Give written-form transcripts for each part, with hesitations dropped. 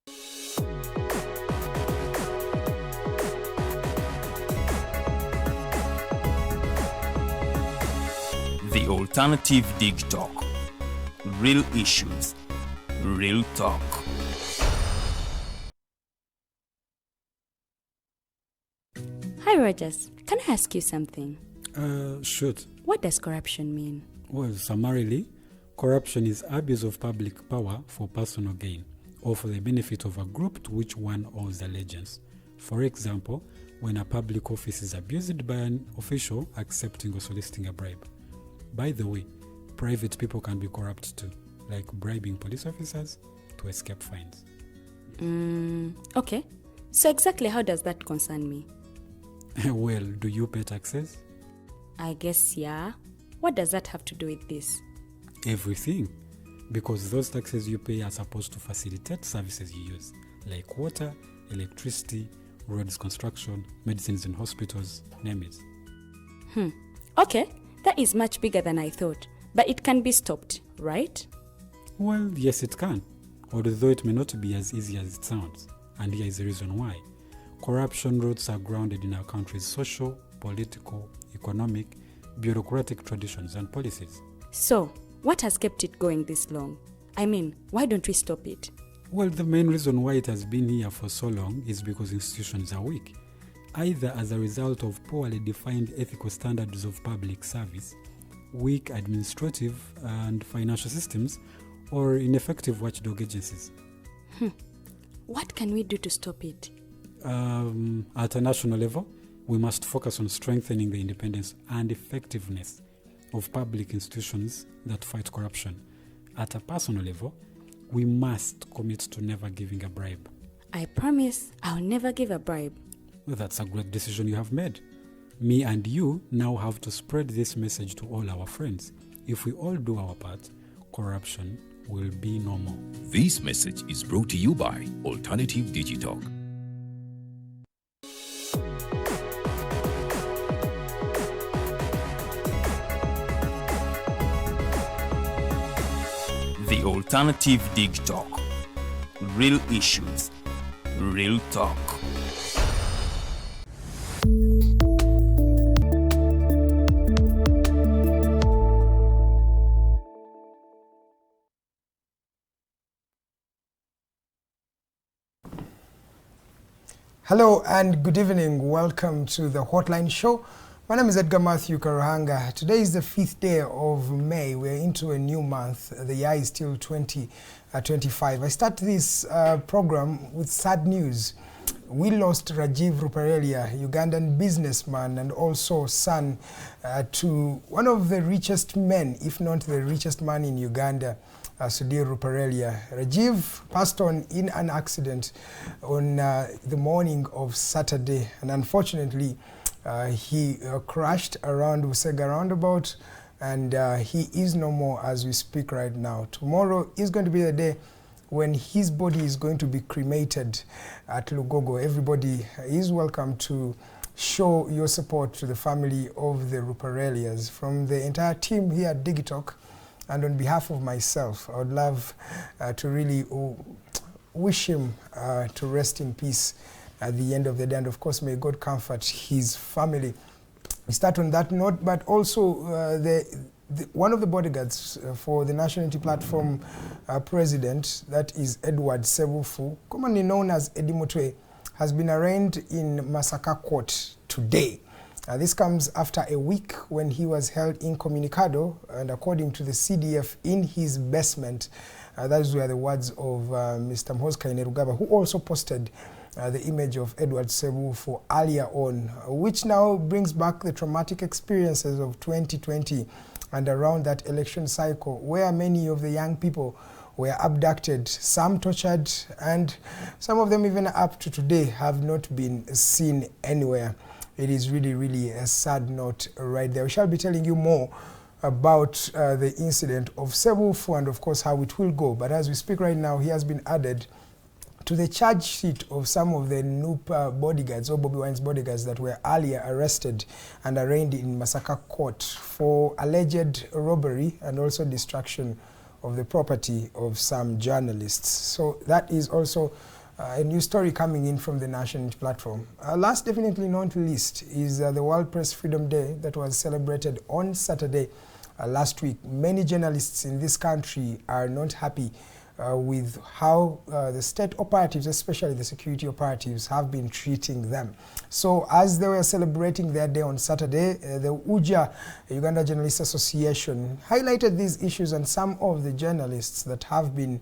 The Alternative Dig Talk. Real issues, real talk. Hi Rogers, can I ask you something? Shoot. What does corruption mean? Well, summarily, corruption is abuse of public power for personal gain or for the benefit of a group to which one owes allegiance. For example, when a public office is abused by an official accepting or soliciting a bribe. By the way, private people can be corrupt too, like bribing police officers to escape fines. Okay. So exactly how does that concern me? Well, do you pay taxes? I guess, yeah. What does that have to do with this? Everything. Because those taxes you pay are supposed to facilitate services you use, like water, electricity, roads construction, medicines in hospitals, name it. Okay, that is much bigger than I thought. But it can be stopped, right? Well, yes it can, although it may not be as easy as it sounds. And here is the reason why. Corruption roots are grounded in our country's social, political, economic, bureaucratic traditions and policies. So, what has kept it going this long? I mean, why don't we stop it? Well, the main reason why it has been here for so long is because institutions are weak, either as a result of poorly defined ethical standards of public service, weak administrative and financial systems, or ineffective watchdog agencies. What can we do to stop it? At a national level, we must focus on strengthening the independence and effectiveness of public institutions that fight corruption. At a personal level, we must commit to never giving a bribe. I promise I'll never give a bribe. Well, that's a great decision you have made. Me and you now have to spread this message to all our friends. If we all do our part, corruption will be no more. This message is brought to you by Alternative Digital. The Alternative Dig Talk. Real issues, real talk. Hello and good evening. Welcome to the Hotline Show. My name is Edgar Matthew Karuhanga. Today is the 5th day of May. We're into a new month. The year is still 2025. I start this program with sad news. We lost Rajiv Ruparelia, Ugandan businessman and also son to one of the richest men, if not the richest man in Uganda, Sudhir Ruparelia. Rajiv passed on in an accident on the morning of Saturday, and unfortunately he crashed around Usega roundabout, and he is no more as we speak right now. Tomorrow is going to be the day when his body is going to be cremated at Lugogo. Everybody is welcome to show your support to the family of the Ruparelias. From the entire team here at Digitalk, and on behalf of myself, I would love to really wish him to rest in peace at the end of the day, and of course may God comfort his family. We start on that note, but also one of the bodyguards for the National Unity Platform president, that is Edward Sebufu, commonly known as Edimotwe, has been arraigned in Masaka Court today. This comes after a week when he was held incommunicado, and according to the CDF, in his basement. Those were the words of Mr. Mhozi Kainerugaba, who also posted the image of Edward Sebufu earlier on, which now brings back the traumatic experiences of 2020 and around that election cycle, where many of the young people were abducted, some tortured, and some of them even up to today have not been seen anywhere. It is really, really a sad note right there. We shall be telling you more about the incident of Sebufu and of course how it will go. But as we speak right now, he has been added to the charge sheet of some of the NUP bodyguards, or Bobby Wine's bodyguards, that were earlier arrested and arraigned in Masaka Court for alleged robbery and also destruction of the property of some journalists. So that is also A new story coming in from the National platform. Last, definitely not least, is the World Press Freedom Day that was celebrated on Saturday last week. Many journalists in this country are not happy with how the state operatives, especially the security operatives, have been treating them. So as they were celebrating their day on Saturday, the UJA, Uganda Journalists Association, highlighted these issues, and some of the journalists that have been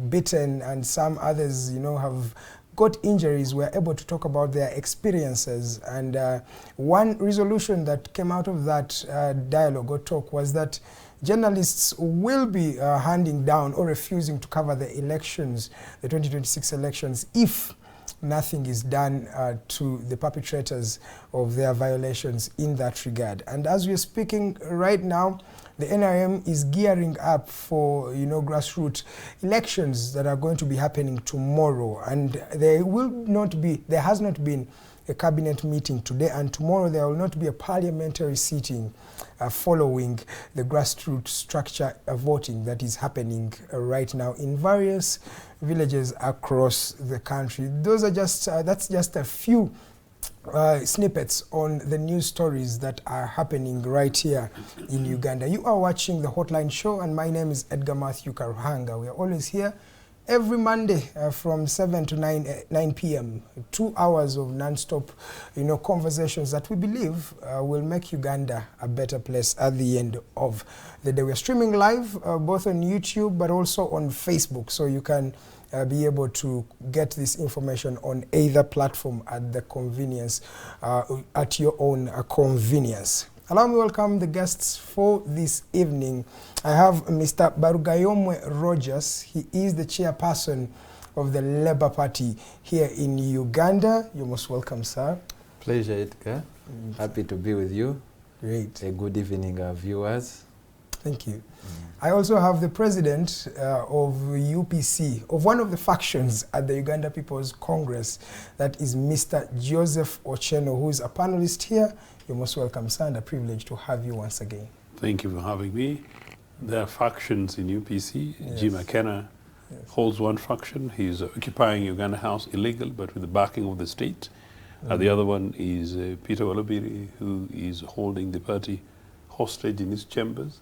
beaten and some others, have got injuries, were able to talk about their experiences. And one resolution that came out of that dialogue or talk was that journalists will be handing down or refusing to cover the elections, the 2026 elections, if nothing is done to the perpetrators of their violations in that regard. And as we're speaking right now, the NRM is gearing up for, grassroots elections that are going to be happening tomorrow. And there has not been a cabinet meeting today, and tomorrow there will not be a parliamentary sitting following the grassroots structure voting that is happening right now in various villages across the country. Those are that's just a few snippets on the news stories that are happening right here in Uganda. You are watching the Hotline Show, and my name is Edgar Matthew Karuhanga. We are always here every Monday from 7 to 9 p.m. 2 hours of non-stop, conversations that we believe will make Uganda a better place at the end of the day. We are streaming live both on YouTube but also on Facebook, so you can be able to get this information on either platform at the convenience, at your own convenience. Allow me to welcome the guests for this evening. I have Mr. Barigayomwe Rogers. He is the chairperson of the Labour Party here in Uganda. You're most welcome, sir. Pleasure, Edgar. Happy to be with you. Great. A good evening, viewers. Thank you. I also have the president of UPC, of one of the factions at the Uganda People's Congress, that is Mr. Joseph Ochieno, who is a panelist here. You're most welcome, sir, and a privilege to have you once again. Thank you for having me. There are factions in UPC. Yes. Jim McKenna holds one faction. He's occupying Uganda House illegal, but with the backing of the state. The other one is Peter Walabiri, who is holding the party hostage in his chambers.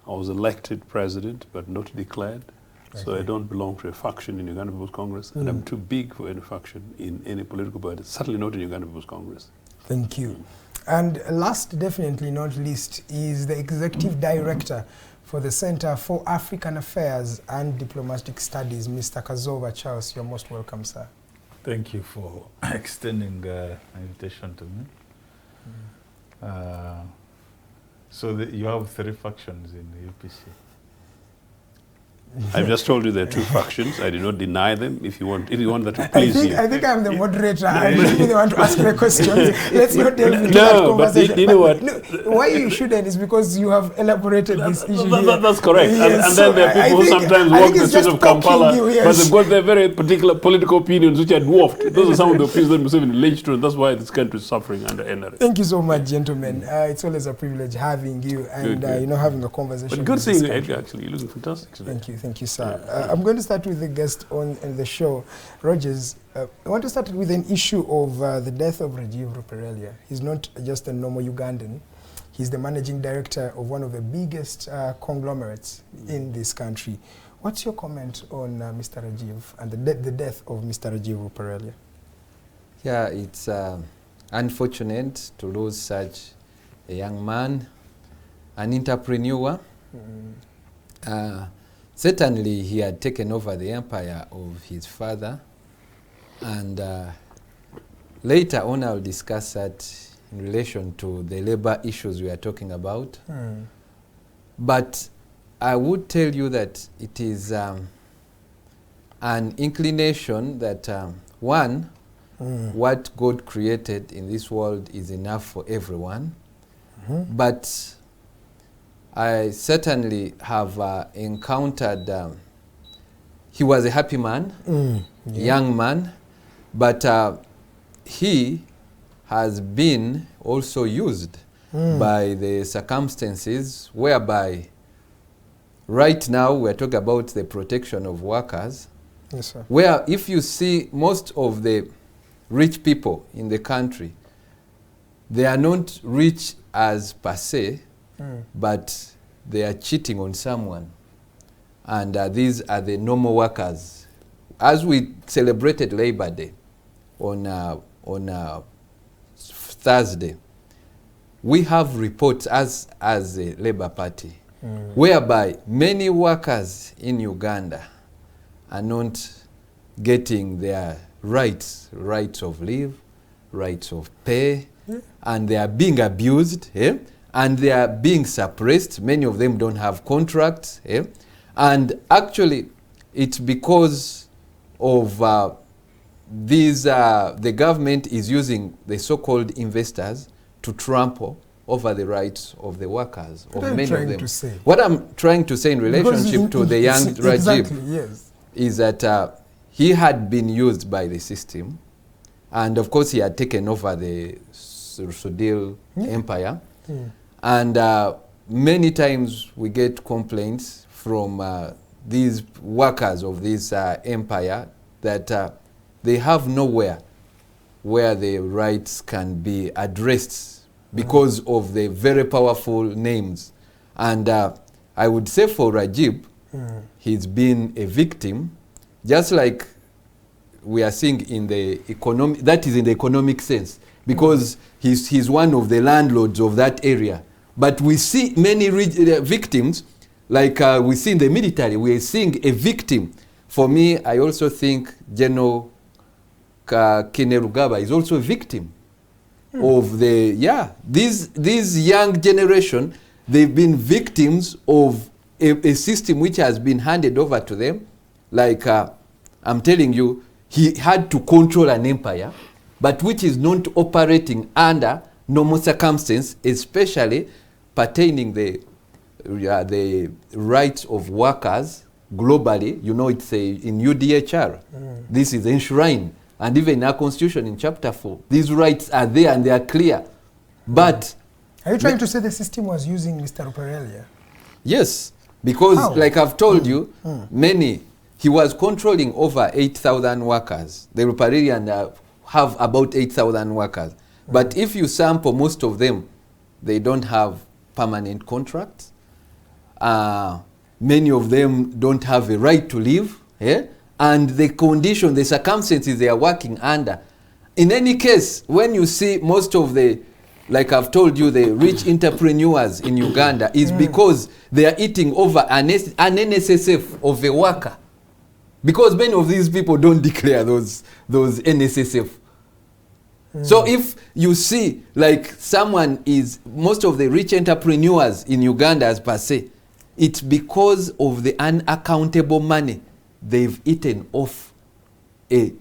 I was elected president, but not declared. Okay. So I don't belong to a faction in Uganda People's Congress, and I'm too big for any faction in any political party, certainly not in Uganda People's Congress. Thank you. And last, definitely not least, is the executive director for the Center for African Affairs and Diplomatic Studies, Mr. Kazooba. Charles, you're most welcome, sir. Thank you for extending an invitation to me. So you have 3 factions in the UPC. I've just told you there are 2 factions. I did not deny them. If you want that to please you. I think I'm the moderator. I really want to ask the questions. Let's not delve into that conversation. But you know what? No, why you shouldn't is because you have elaborated this issue. That's correct. Yes, and then there are people who sometimes walk the streets of Kampala, but they've got their very particular political opinions which are dwarfed. Those are some of the opinions that Museveni alleged to, and that's why this country is suffering under NRA. Thank you so much, gentlemen. It's always a privilege having you and having a having a conversation. But good seeing you, Edgar, actually. You're looking fantastic today. Thank you, sir. I'm going to start with the guest on the show, Rogers. I want to start with an issue of the death of Rajiv Ruperelia. He's not just a normal Ugandan. He's the managing director of one of the biggest conglomerates in this country. What's your comment on Mr. Rajiv and the death of Mr. Rajiv Ruperelia? Yeah, it's unfortunate to lose such a young man, an entrepreneur. Certainly, he had taken over the empire of his father, and later on I'll discuss that in relation to the labor issues we are talking about. But I would tell you that it is an inclination that what God created in this world is enough for everyone, but I certainly have encountered, he was a happy man, young man, but he has been also used by the circumstances whereby right now we're talking about the protection of workers, Yes, sir. Where if you see most of the rich people in the country, they are not rich as per se, but they are cheating on someone. And these are the normal workers. As we celebrated Labor Day on Thursday, we have reports as a Labour Party, whereby many workers in Uganda are not getting their rights of leave, rights of pay, and they are being abused, and they are being suppressed. Many of them don't have contracts, and actually it's because of the government is using the so-called investors to trample over the rights of the workers, of many of them. What I'm trying to say in relationship to the young Rajib is that he had been used by the system, and of course he had taken over the Sudil empire, and many times we get complaints from these workers of this empire that they have nowhere where the rights can be addressed because of the very powerful names. And I would say for Rajib, he's been a victim, just like we are seeing in the economic, that is in the economic sense, because he's one of the landlords of that area. But we see many victims, like we see in the military, we are seeing a victim. For me, I also think General Kainerugaba is also a victim of the, these young generation, they've been victims of a system which has been handed over to them. Like I'm telling you, he had to control an empire, but which is not operating under normal circumstances, especially pertaining the rights of workers globally. You know, it's in UDHR. This is enshrined. And even in our constitution in chapter 4, these rights are there and they are clear. But are you trying to say the system was using Mr. Ruperelia? Yes, because like I've told you, he was controlling over 8,000 workers. The Ruperelian have about 8,000 workers. But if you sample most of them, they don't have permanent contracts. Many of them don't have a right to live. And the condition, the circumstances they are working under. In any case, when you see most of the, like I've told you, the rich entrepreneurs in Uganda is because they are eating over an NSSF of a worker. Because many of these people don't declare those NSSF. So if you see, like someone is, most of the rich entrepreneurs in Uganda as per se, it's because of the unaccountable money they've eaten off an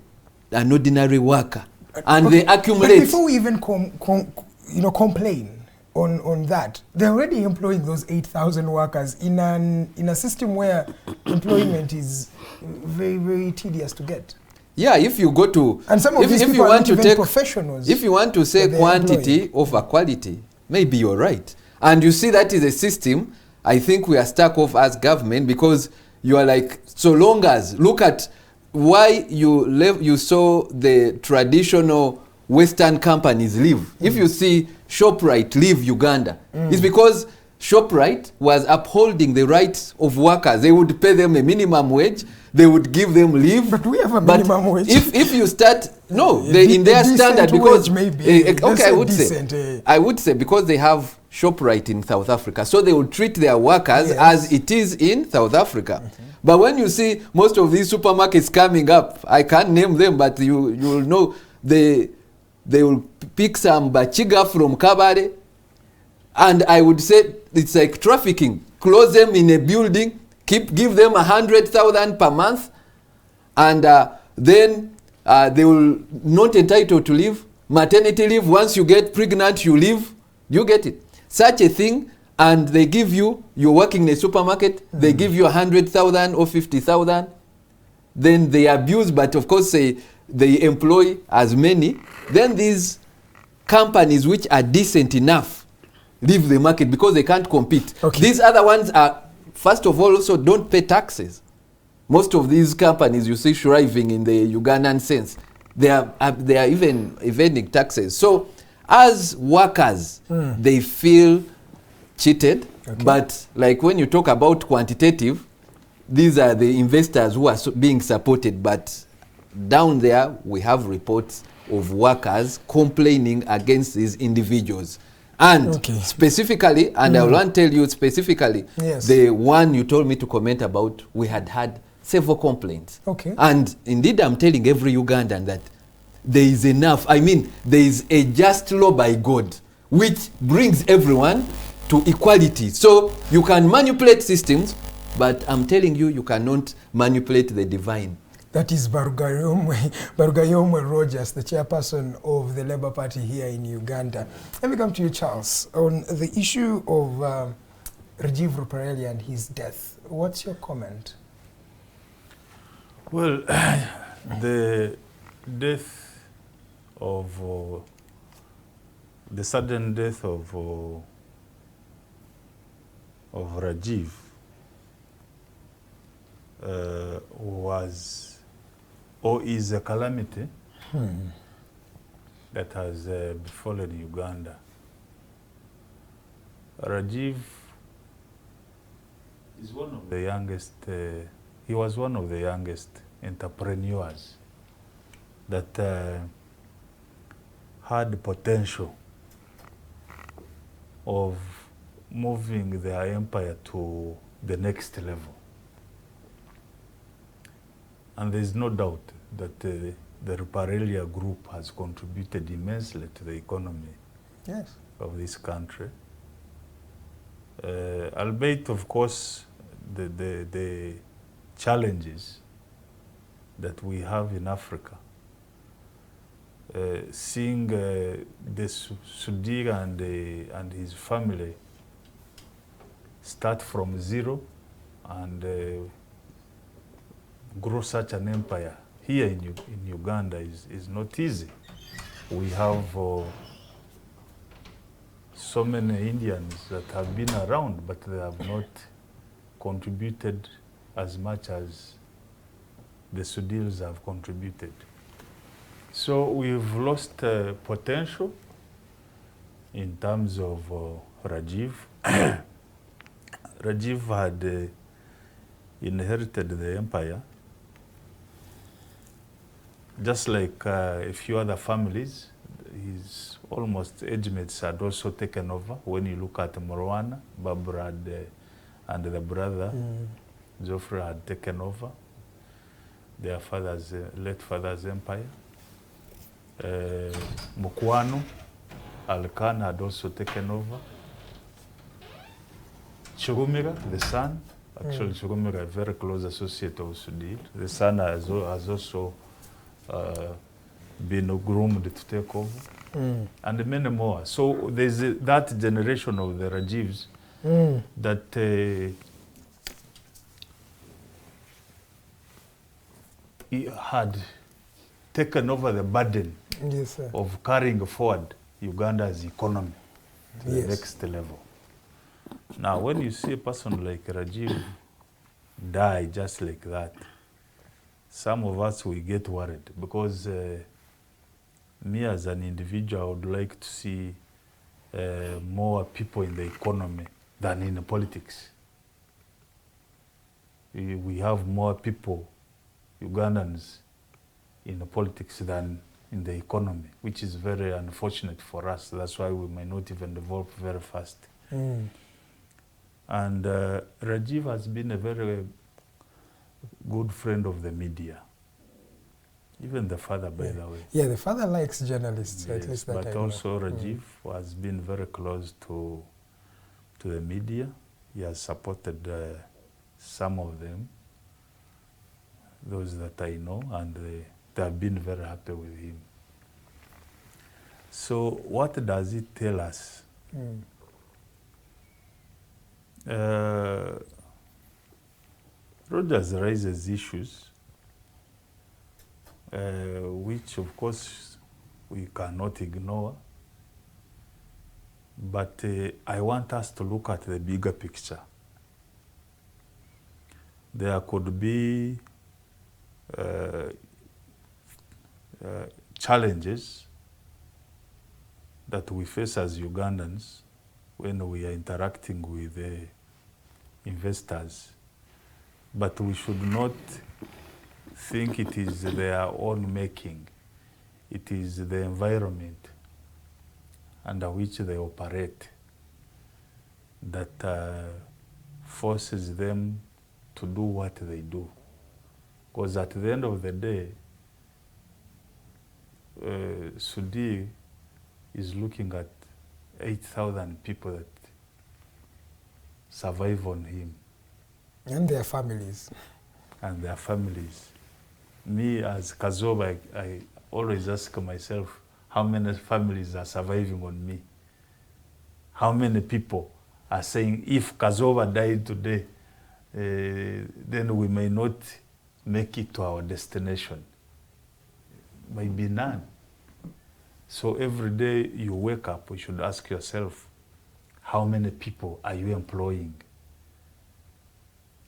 ordinary worker, and they accumulate. But before we even complain on that, they're already employing those 8,000 workers in a system where employment is very, very tedious to get. Yeah, if you go to, and some of these people are not even professionals. If you want to say quantity over quality, maybe you're right. And you see that is a system I think we are stuck off as government, because you are like, so long as, look at why you saw the traditional Western companies leave. If you see ShopRite leave Uganda, it's because ShopRite was upholding the rights of workers. They would pay them a minimum wage, they would give them leave. But we have a minimum wage. If you start, in their standard, because I would say because they have ShopRite in South Africa, so they would treat their workers as it is in South Africa. But when you see most of these supermarkets coming up, I can't name them, but you will know they will pick some bachiga from Kabare, and I would say it's like trafficking. Close them in a building, give them 100,000 per month, and then they will not entitled to leave. Maternity leave, once you get pregnant, you leave. You get it. Such a thing, and they give you, you're working in a supermarket, they give you 100,000 or 50,000. Then they abuse, but of course they employ as many. Then these companies which are decent enough leave the market because they can't compete. These other ones are, first of all, also don't pay taxes. Most of these companies you see thriving in the Ugandan sense, they are even evading taxes. So as workers, they feel cheated. Okay. But like when you talk about quantitative, these are the investors who are being supported. But down there, we have reports of workers complaining against these individuals. And specifically, and I want to tell you specifically, yes, the one you told me to comment about, we had several complaints. Okay. And indeed, I'm telling every Ugandan that there is enough. I mean, there is a just law by God, which brings everyone to equality. So you can manipulate systems, but I'm telling you, you cannot manipulate the divine. That is Barigayomwe Rogers, the chairperson of the Labour Party here in Uganda. Let me come to you, Charles, on the issue of Rajiv Ruparelli and his death. What's your comment? Well, the death of the sudden death of Rajiv was or is a calamity that has befallen Uganda. Rajiv is one of the youngest, he was one of the youngest entrepreneurs that had the potential of moving their empire to the next level. And there's no doubt that the Ruparelli group has contributed immensely to the economy of this country. Albeit, of course, the challenges that we have in Africa. Seeing the Sudir and his family start from zero and grow such an empire here in Uganda is not easy. We have so many Indians that have been around, but they have not contributed as much as the Sudirs have contributed. So we've lost potential in terms of Rajiv. Rajiv had inherited the empire, just like a few other families. His almost age mates had also taken over. When you look at Morwana, Barbara and the brother, Geoffrey had taken over their father's, late father's empire. Mukwano, Alkan had also taken over. Chugumira, the son, actually Chugumira, a very close associate of Sudir. The son has also been groomed to take over, and many more. So there's that generation of the Rajivs that he had taken over the burden of carrying forward Uganda's economy to the next level. Now, when you see a person like Rajiv die just like that, some of us will get worried, because me as an individual, I would like to see more people in the economy than in the politics. We have more people, Ugandans, in the politics than in the economy, which is very unfortunate for us. That's why we may not even develop very fast. And Rajiv has been a very good friend of the media. Even the father, by the way. Yeah, the father likes journalists, Yes, at least that but also Rajiv has been very close to the media. He has supported some of them, those that I know, and they have been very happy with him. So what does it tell us? Rogers raises issues which, of course, we cannot ignore. But I want us to look at the bigger picture. there could be challenges that we face as Ugandans when we are interacting with investors. But we should not think it is their own making. It is the environment under which they operate that forces them to do what they do. Because at the end of the day, Sudi is looking at 8,000 people that survive on him. And their families. And their families. Me, as Kazooba, I always ask myself, how many families are surviving on me? How many people are saying, if Kazooba died today, then we may not make it to our destination? Maybe none. So every day you wake up, you should ask yourself, how many people are you employing?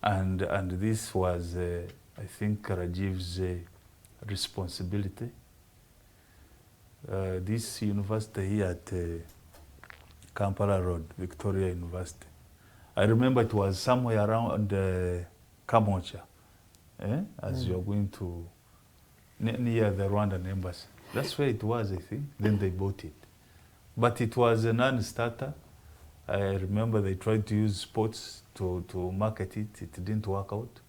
And this was, I think, Rajiv's responsibility. This university here at Kampala Road, Victoria University, I remember it was somewhere around Kamocha, as you're going to, near the Rwandan embassy. That's where it was, I think. Then they bought it. But it was a non-starter. I remember they tried to use sports to market it. It didn't work out.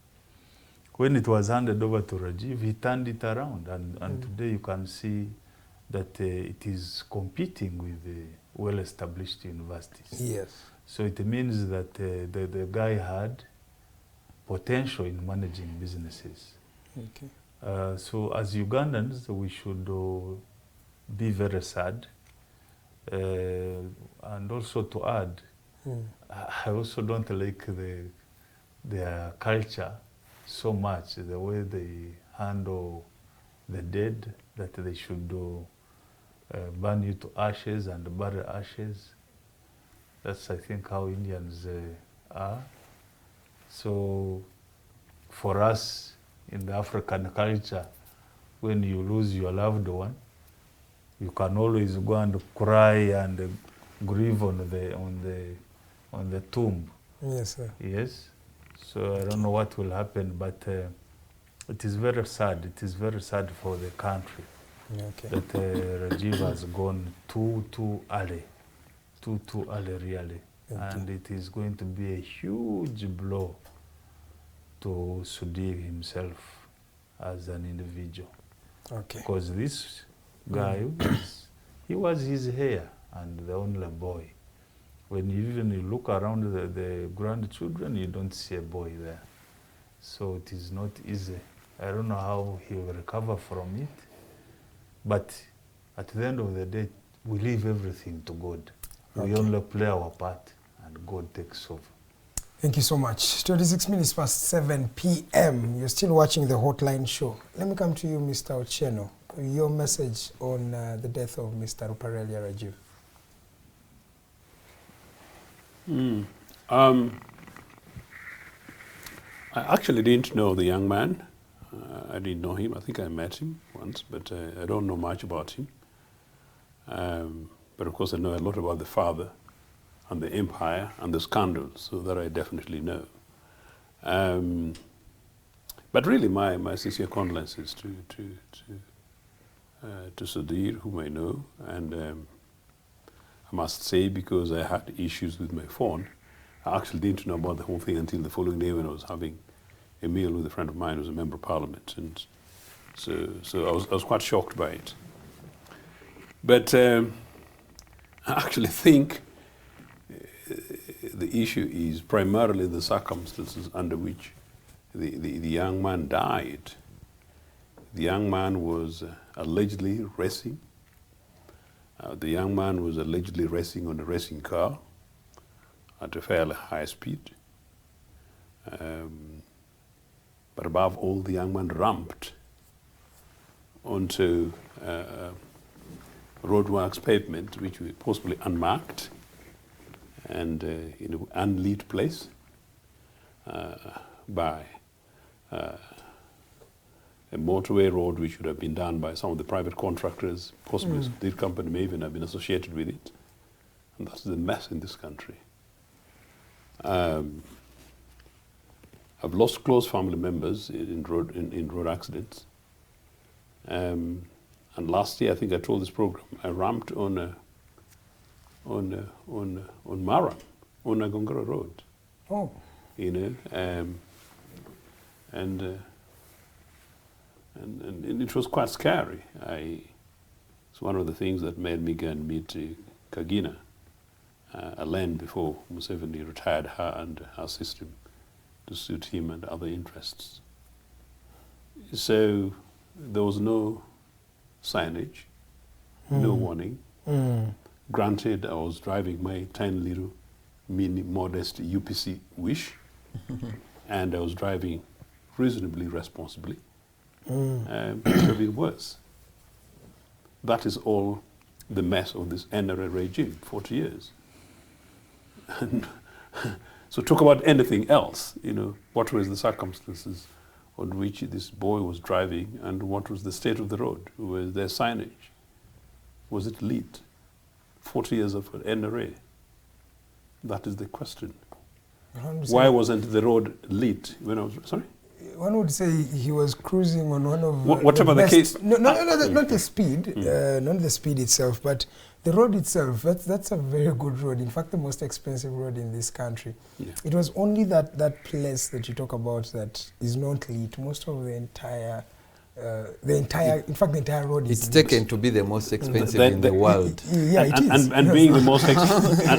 When it was handed over to Rajiv, he turned it around. And today you can see that it is competing with the well-established universities. Yes. So it means that the guy had potential in managing businesses. Okay. So as Ugandans, we should be very sad. And also to add, I also don't like their culture so much, the way they handle the dead, that they should burn you to ashes and bury ashes. That's, I think, how Indians are. So for us in the African culture, when you lose your loved one, you can always go and cry and grieve on the tomb. Yes, sir. Yes. So I don't know what will happen, but it is very sad. It is very sad for the country that Rajiv has gone too early, too early, really. And it is going to be a huge blow to Sudi himself as an individual. Okay. Because this guy, he was his heir and the only boy. When you look around the grandchildren, you don't see a boy there. So it is not easy. I don't know how he will recover from it. But at the end of the day, we leave everything to God. We only play our part and God takes over. Thank you so much. 26 minutes past 7 p.m. You're still watching the Hotline Show. Let me come to you, Mr. Ochieno. Your message on the death of Mr. Ruparelia Rajiv. I actually didn't know the young man. I didn't know him. I think I met him once, but I don't know much about him. But of course I know a lot about the father and the empire and the scandals, so that I definitely know. But really my sincere condolences to Sudhir, whom I know, and I must say, because I had issues with my phone, I actually didn't know about the whole thing until the following day when I was having a meal with a friend of mine who was a member of parliament, and so I was quite shocked by it. But I actually think the issue is primarily the circumstances under which the young man died. The young man was allegedly racing. The young man was allegedly racing on a racing car at a fairly high speed. But above all, the young man ramped onto roadworks pavement, which was possibly unmarked and in an unlit place by a motorway road which should have been done by some of the private contractors, possibly the company may even have been associated with it. And that's the mess in this country. I've lost close family members in road accidents. And last year, I think I told this program, I ramped on Maram, on Agongara Road. Oh. You know, and it was quite scary. It's one of the things that made me go and meet Kagina, a land before Museveni retired her and her system to suit him and other interests. So there was no signage, no warning. Granted, I was driving my tiny little mini modest UPC Wish, and I was driving reasonably responsibly. It could have been worse. That is all the mess of this NRA regime, 40 years. And so talk about anything else, you know, what was the circumstances on which this boy was driving and what was the state of the road? Was there signage? Was it lit? 40 years of NRA. That is the question. Why wasn't the road lit when I was, sorry? One would say he was cruising on one of whatever the case. No, not the speed, not the speed itself, but the road itself. That's a very good road. In fact, the most expensive road in this country. Yeah. It was only that place that you talk about that is not lit. Most of the entire road is it's taken to be the most expensive in the world. Yeah, it is. And being the most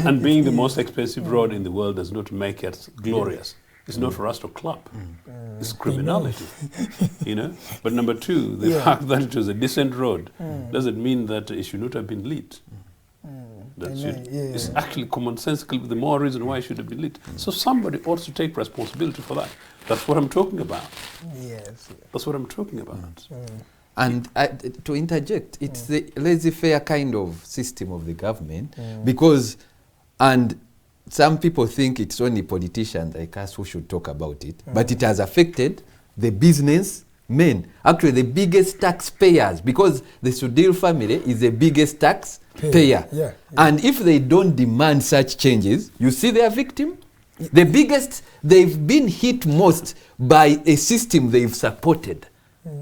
and being the most expensive road in the world does not make it glorious. It's not for us to clap. It's criminality, you know. But number two, the fact that it was a decent road doesn't mean that it should not have been lit. It's actually commonsensical. The more reason why it should have been lit. So somebody ought to take responsibility for that. That's what I'm talking about. Yes. That's what I'm talking about. And to interject, it's the laissez-faire kind of system of the government because, and some people think it's only politicians like us who should talk about it, but it has affected the businessmen. Actually, the biggest taxpayers, because the Sudil family is the biggest taxpayer. Yeah. And if they don't demand such changes, you see their victim? The biggest, they've been hit most by a system they've supported.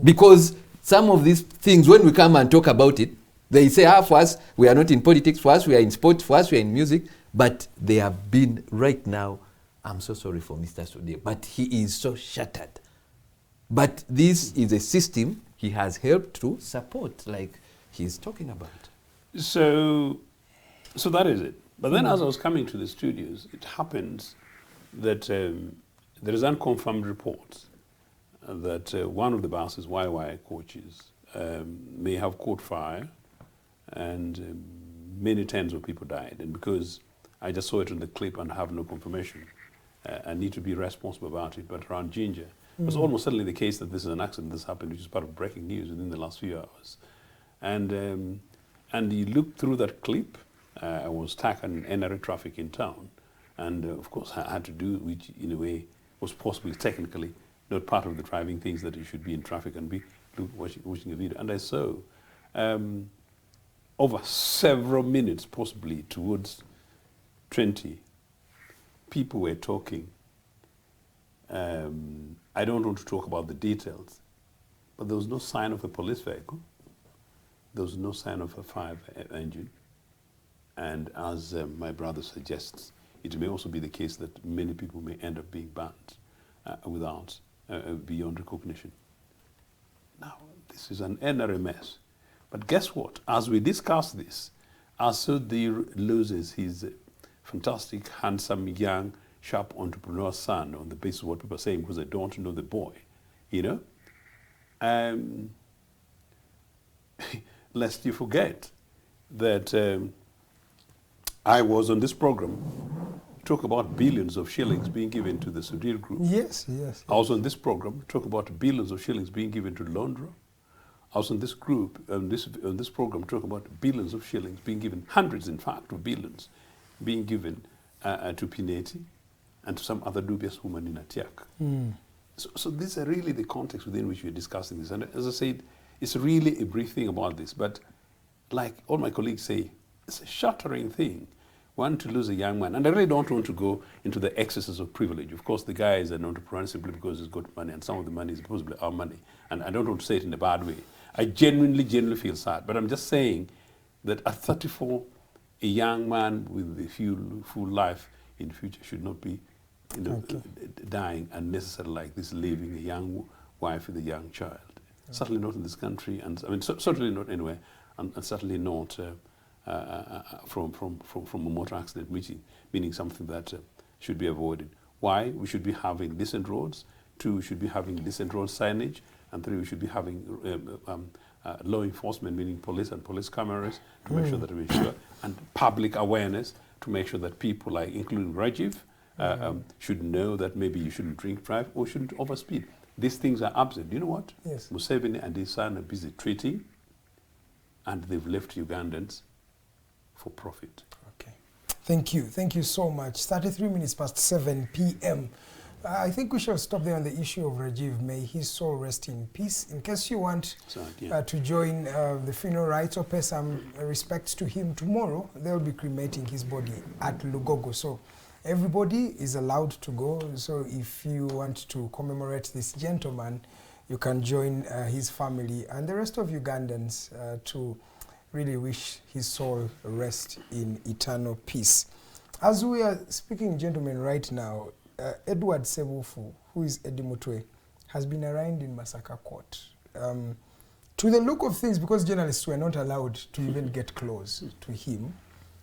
Because some of these things, when we come and talk about it, they say, for us, we are not in politics, for us, we are in sports, for us, we are in music. But they have been, right now, I'm so sorry for Mr. Sudil, but he is so shattered. But this is a system he has helped to support, like he's talking about. So that is it. But then as I was coming to the studios, it happens that there is unconfirmed reports that one of the buses, YY coaches, may have caught fire and many tens of people died. And because I just saw it in the clip and have no confirmation, I need to be responsible about it. But around Ginger, it was almost certainly the case that this is an accident that's happened, which is part of breaking news within the last few hours. And you look through that clip, I was stuck on NRA traffic in town. And of course, I had to do which in a way was possibly technically not part of the driving things that you should be in traffic and be watching a video. And I saw over several minutes, possibly towards 20, people were talking. I don't want to talk about the details, but there was no sign of a police vehicle. There was no sign of a fire engine. And as my brother suggests, it may also be the case that many people may end up being burnt without beyond recognition. Now, this is an NRA mess. But guess what? As we discuss this, Asudi loses his fantastic, handsome, young, sharp entrepreneur son on the basis of what people are saying because they don't know the boy, you know? Lest you forget that I was on this program, talk about billions of shillings being given to the Sudhir group. Yes. I was on this program, talk about billions of shillings being given to Londra. I was on this group, on this program, talk about billions of shillings being given, hundreds in fact of billions, being given to Pineti and to some other dubious woman in Atiak. So these are really the context within which we're discussing this. And as I said, it's really a brief thing about this. But like all my colleagues say, it's a shattering thing. One, to lose a young man. And I really don't want to go into the excesses of privilege. Of course, the guy is an entrepreneur simply because he's got money, and some of the money is possibly our money. And I don't want to say it in a bad way. I genuinely feel sad. But I'm just saying that at 34, a young man with a full life in the future should not be dying unnecessarily like this, leaving a young wife with a young child. Certainly not in this country, and I mean, certainly not anywhere, and certainly not from a motor accident, meaning something that should be avoided. Why? We should be having decent roads. 2, we should be having decent road signage. And 3, we should be having law enforcement, meaning police and police cameras, to make sure that we ensure, and public awareness to make sure that people, like including Rajiv, should know that maybe you shouldn't drink, drive, or shouldn't overspeed. These things are absent. You know what? Yes. Museveni and his son are busy treating, and they've left Ugandans for profit. Okay. Thank you. Thank you so much. 33 minutes past 7 p.m. I think we shall stop there on the issue of Rajiv. May his soul rest in peace. In case you want to join the funeral rites or pay some respects to him tomorrow, they'll be cremating his body at Lugogo. So everybody is allowed to go. So if you want to commemorate this gentleman, you can join his family and the rest of Ugandans to really wish his soul rest in eternal peace. As we are speaking, gentlemen, right now, Edward Sebufu, who is Eddie Mutwe, has been arraigned in Masaka Court. To the look of things, because journalists were not allowed to even get close to him,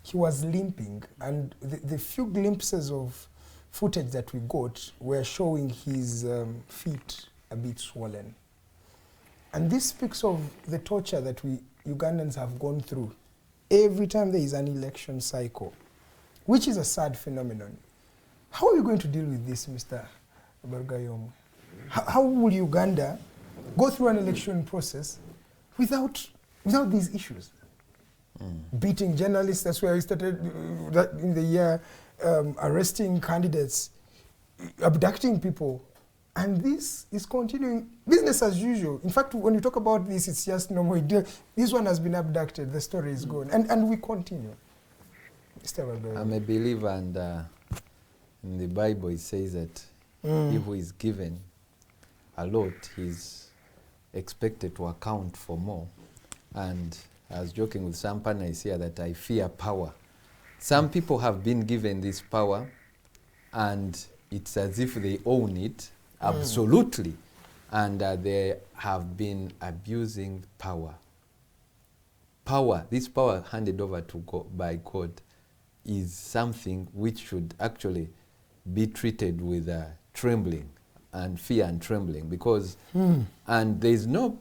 he was limping, and the few glimpses of footage that we got were showing his feet a bit swollen. And this speaks of the torture that we Ugandans have gone through every time there is an election cycle, which is a sad phenomenon. How are you going to deal with this, Mr. Barigayomwe? How will Uganda go through an election process without these issues? Beating journalists, that's where we started in the year, arresting candidates, abducting people. And this is continuing, business as usual. In fact, when you talk about this, it's just normal. This one has been abducted, the story is gone. And we continue. Mr. Barigayomwe. I'm a believer, and in the Bible it says that he who is given a lot, he's expected to account for more. And I was joking with some partners here that I fear power. Some people have been given this power, and it's as if they own it, absolutely. And they have been abusing power. This power handed over to God, by God, is something which should actually be treated with trembling and fear and trembling, because and there is no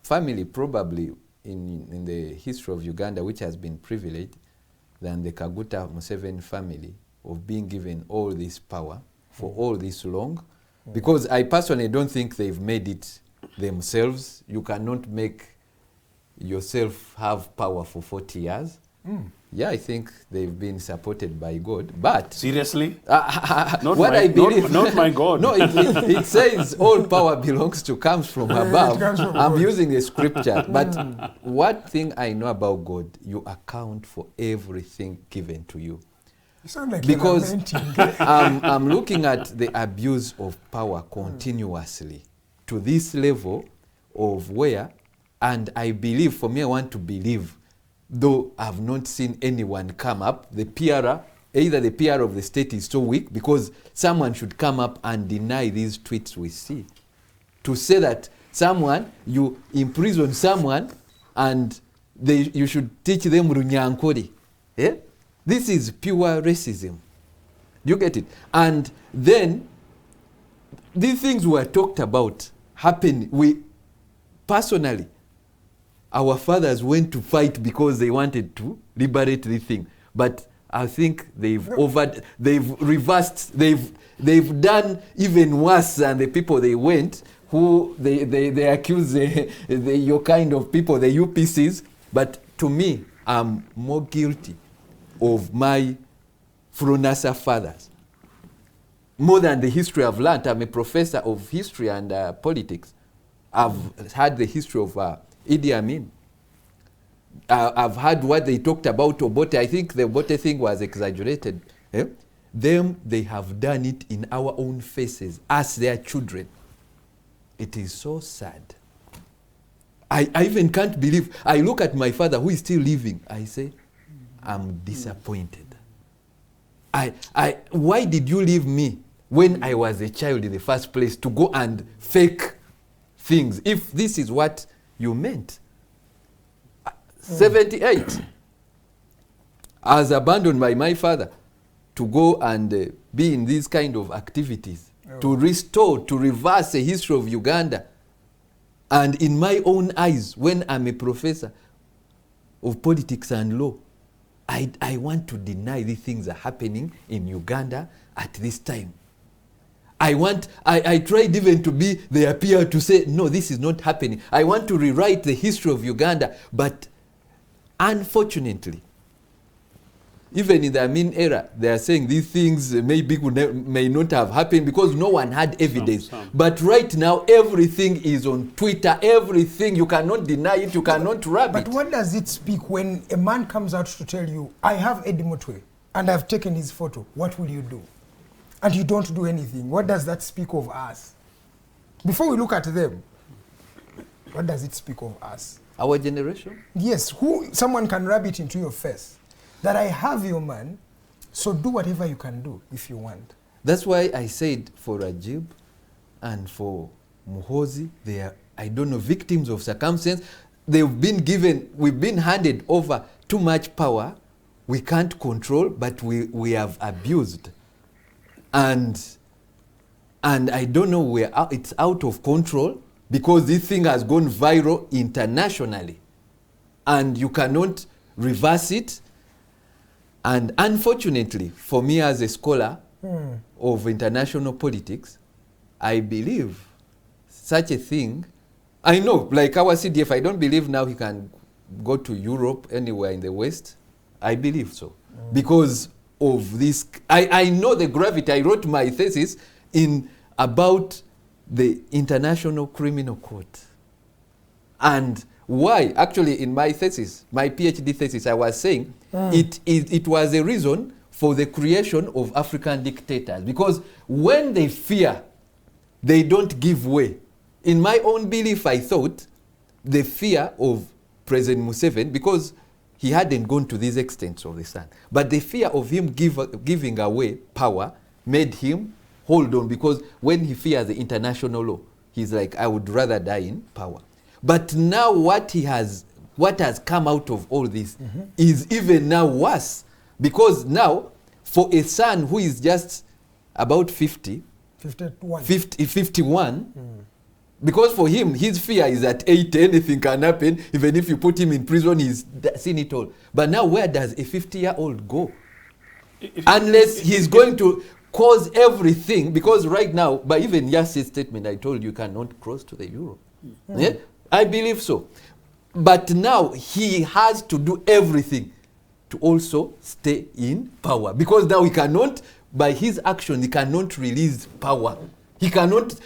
family probably in the history of Uganda which has been privileged than the Kaguta Museveni family of being given all this power for all this long, because I personally don't think they've made it themselves. You cannot make yourself have power for 40 years. Yeah, I think they've been supported by God, but... Seriously? What I believe... Not my God. No, it says all power comes from above. I'm using the scripture. But one thing I know about God, you account for everything given to you. You sound like because I'm looking at the abuse of power continuously to this level of where, and I believe, for me, I want to believe, though I've not seen anyone come up, the PR, either the PR of the state is so weak, because someone should come up and deny these tweets we see. To say that you imprison someone and you should teach them runyankori. Eh? This is pure racism. You get it? And then, these things were talked about happen. Personally, our fathers went to fight because they wanted to liberate the thing. But I think they've reversed, they've done even worse than the people they went, who they accuse your kind of people, the UPCs. But to me, I'm more guilty of my Frunasa fathers. more than the history I've learned. I'm a professor of history and politics. I've had the history of Idi Amin. I've heard what they talked about Obote. I think the Obote thing was exaggerated. Them, they have done it in our own faces as their children. It is so sad. I even can't believe. I look at my father who is still living. I say, I'm disappointed. Why did you leave me when I was a child in the first place to go and fake things? If this is what you meant. 78. I was abandoned by my father to go and be in these kind of activities, to restore, to reverse the history of Uganda. And in my own eyes, when I'm a professor of politics and law, I want to deny these things are happening in Uganda at this time. I tried even to be the appeal to say, no, this is not happening. I want to rewrite the history of Uganda, but unfortunately, even in the Amin era, they are saying these things may not have happened because no one had evidence. But right now, everything is on Twitter, everything, you cannot deny it, you cannot rub it. But what does it speak when a man comes out to tell you, I have Eddie Mutwe and I've taken his photo, what will you do? And you don't do anything. What does that speak of us? Before we look at them, what does it speak of us? Our generation? Yes, someone can rub it into your face. That I have your man, so do whatever you can do if you want. That's why I said for Rajib and for Muhozi, they are, I don't know, victims of circumstance. We've been handed over too much power. We can't control, but we have abused. And I don't know it's out of control because this thing has gone viral internationally. And you cannot reverse it. And unfortunately, for me as a scholar of international politics, I believe such a thing. I know, like our CDF, I don't believe now he can go to Europe, anywhere in the West. I believe so. Because of this, I know the gravity. I wrote my thesis about the International Criminal Court. And why? Actually, in my thesis, my PhD thesis, I was saying it was a reason for the creation of African dictators. Because when they fear, they don't give way. In my own belief, I thought the fear of President Museveni, because he hadn't gone to these extents of the sun, but the fear of him giving away power made him hold on, because when he fears the international law, he's like, I would rather die in power. But now what has come out of all this is even now worse. Because now, for a son who is just about 51, because for him, his fear is at 80, anything can happen. Even if you put him in prison, he's seen it all. But now where does a 50-year-old go? Unless he's going to cause everything, because right now, by even yesterday's statement, I told you cannot cross to the euro. Yeah? I believe so. But now he has to do everything to also stay in power. Because now he cannot, by his action, he cannot release power. He cannot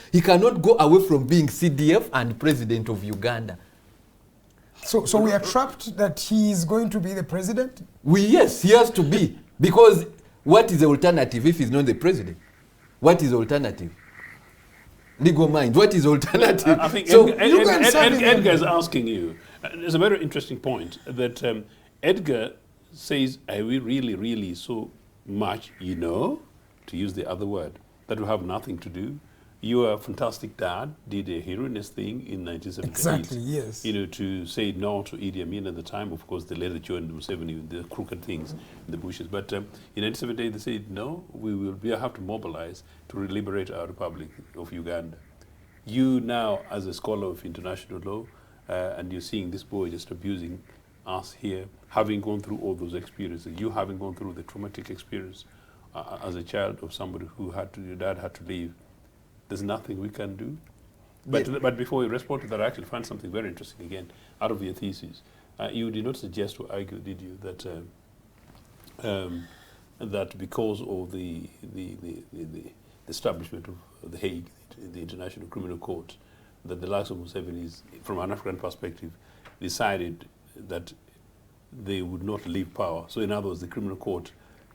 go away from being CDF and president of Uganda. So we are trapped that he is going to be the president? Yes, he has to be. Because what is the alternative if he's not the president? What is the alternative? Legal mind. What is alternative? I think so Edgar is asking you. It's a very interesting point that Edgar says, are we really, really so much, to use the other word, that we have nothing to do? Your fantastic dad did a heroinous thing in 1978. Exactly, yes. To say no to Idi Amin at the time. Of course, they later joined Museveni, the crooked things in the bushes. But in 1978, they said, no, we have to mobilize to liberate our Republic of Uganda. You now, as a scholar of international law, and you're seeing this boy just abusing us here, having gone through all those experiences, you having gone through the traumatic experience as a child of somebody who your dad had to leave, there's nothing we can do. But before you respond to that, I actually find something very interesting again out of your thesis. You did not suggest or argue, did you, that that because of the establishment of The Hague, the International Criminal Court, that the likes of Museveni, from an African perspective, decided that they would not leave power. So in other words, the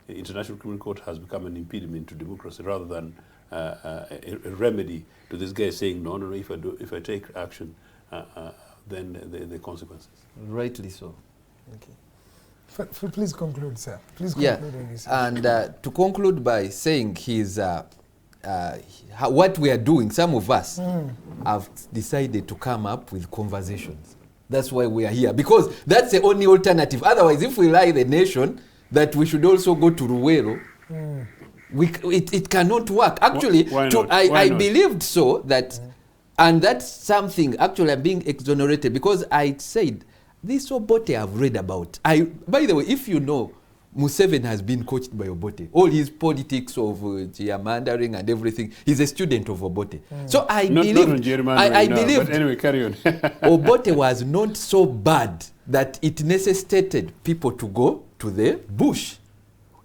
International Criminal Court has become an impediment to democracy rather than a remedy to this guy saying, no, if I take action, then the consequences. Rightly so. Okay. Please conclude, sir. Please conclude on this. And to conclude by saying what we are doing, some of us have decided to come up with conversations. That's why we are here, because that's the only alternative. Otherwise, if we lie the nation that we should also go to Ruwero, it cannot work. Actually, I believed so that, and that's something, actually I'm being exonerated because I said, this Obote I've read about. By the way, if you know, Museveni has been coached by Obote. All his politics of gerrymandering and everything, he's a student of Obote. So I believe, but anyway, carry on. Obote was not so bad that it necessitated people to go to the bush.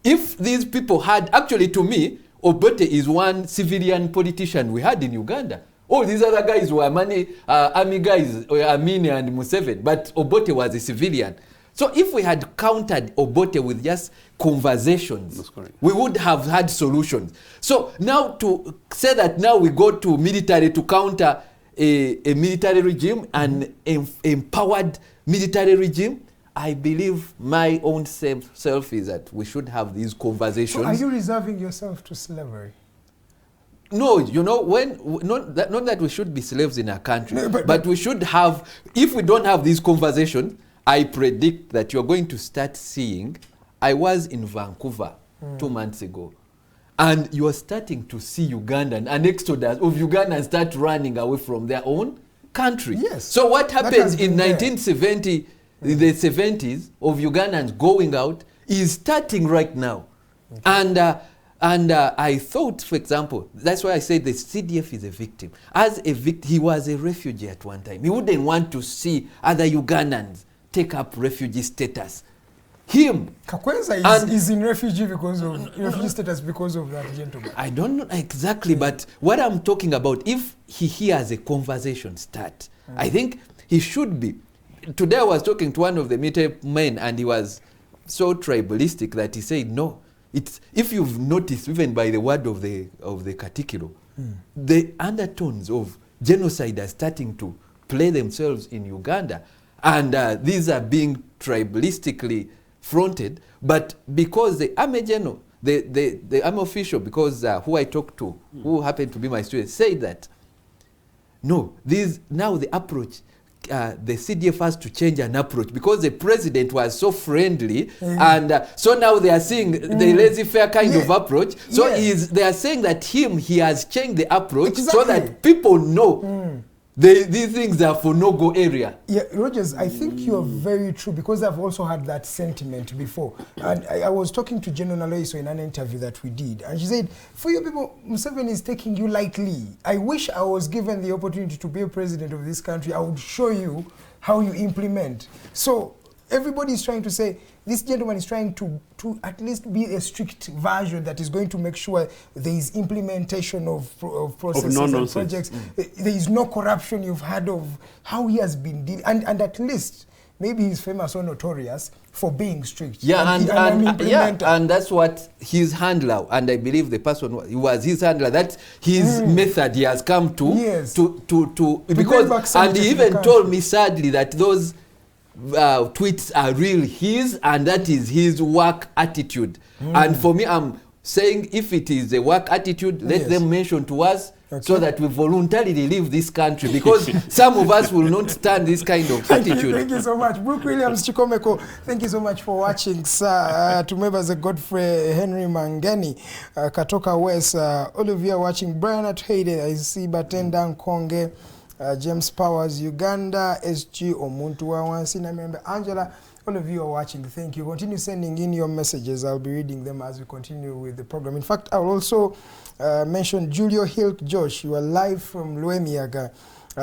If these people had, actually to me, Obote is one civilian politician we had in Uganda. All these other guys were army guys, Amin and Museveni, but Obote was a civilian. So if we had countered Obote with just conversations, we would have had solutions. So now to say that now we go to military to counter a military regime, an empowered military regime, I believe my own self is that we should have these conversations. So are you reserving yourself to slavery? No, you know, not that we should be slaves in our country, no, but we should have, if we don't have these conversations, I predict that you're going to start seeing, I was in Vancouver 2 months ago, and you're starting to see Ugandan, an exodus of Ugandans start running away from their own country. Yes. So what happens in 1970, the 70s of Ugandans going out is starting right now. Okay. And I thought, for example, that's why I said the CDF is a victim. As a victim, he was a refugee at one time. He wouldn't want to see other Ugandans take up refugee status. Him. Kakwenza is in refugee status because of that gentleman. I don't know exactly, but what I'm talking about, if he hears a conversation start, I think he should be. Today I was talking to one of the military men, and he was so tribalistic that he said, no, it's, if you've noticed, even by the word of the Katikiro, the undertones of genocide are starting to play themselves in Uganda. And these are being tribalistically fronted, but because the Army General, the Army official, because who I talked to, who happened to be my student, said that, no, now the approach, the CDF has to change an approach because the president was so friendly, and so now they are seeing the laissez-faire kind of approach. So they are saying that he has changed the approach so that people know these things are for no-go area. Yeah, Rogers, I think you're very true because I've also had that sentiment before. And I was talking to General Naloiso in an interview that we did, and she said, for you people, Museveni is taking you lightly. I wish I was given the opportunity to be a president of this country. I would show you how you implement. So everybody is trying to say, this gentleman is trying to at least be a strict version that is going to make sure there is implementation of processes and projects. There is no corruption. You've heard of how he has been dealing, and at least maybe he's famous or notorious for being strict. Yeah, and that's what his handler, and I believe the person who was his handler, that's his method he has come to because, and he even told me sadly that those tweets are real his, and that is his work attitude. And for me, I'm saying if it is a work attitude, let them mention to us so that we voluntarily leave this country, because some of us will not stand this kind of attitude. Thank you so much. Brooke Williams Chikomeko, thank you so much for watching. Sir, to members of Godfrey Henry Mangeni, Katoka West, all of you are watching. Brian at Hayden, I see Batenda Konge, James Powers, Uganda, SG Omuntu Wawansi, I remember Angela. All of you are watching. Thank you. Continue sending in your messages. I'll be reading them as we continue with the program. In fact, I'll also mention Julio Hilk Josh. You are live from Luemiaga,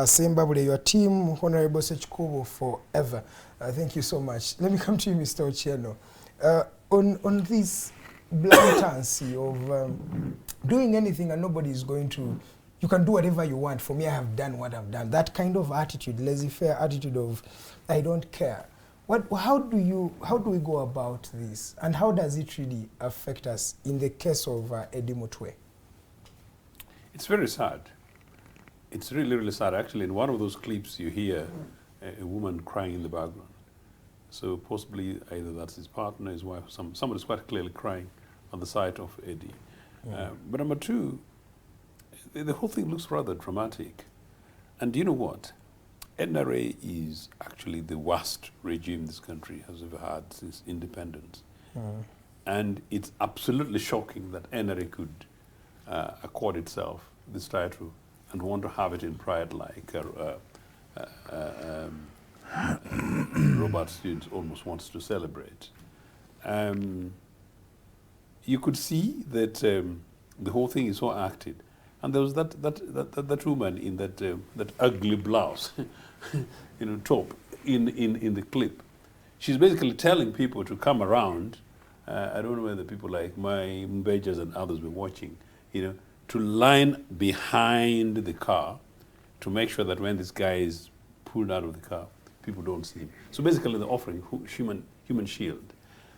Zimbabwe. Your team, Honorable Sechikubo, forever. Thank you so much. Let me come to you, Mr. Ochieno. On this blantancy of doing anything and nobody is going to, you can do whatever you want. For me, I have done what I've done. That kind of attitude, laissez-faire attitude of, I don't care. How do we go about this? And how does it really affect us in the case of Eddie Mutwe? It's very sad. It's really, really sad. Actually, in one of those clips, you hear a woman crying in the background. So possibly either that's his partner, his wife, somebody's quite clearly crying on the side of Eddie. But number two, the whole thing looks rather dramatic. And do you know what? NRA is actually the worst regime this country has ever had since independence. And it's absolutely shocking that NRA could accord itself this title and want to have it in pride like Robert Students almost wants to celebrate. You could see that the whole thing is so acted. And there was that woman in that ugly blouse, top in the clip. She's basically telling people to come around. I don't know whether people like my Mbejas and others were watching, to line behind the car to make sure that when this guy is pulled out of the car, people don't see him. So basically they're offering human shield.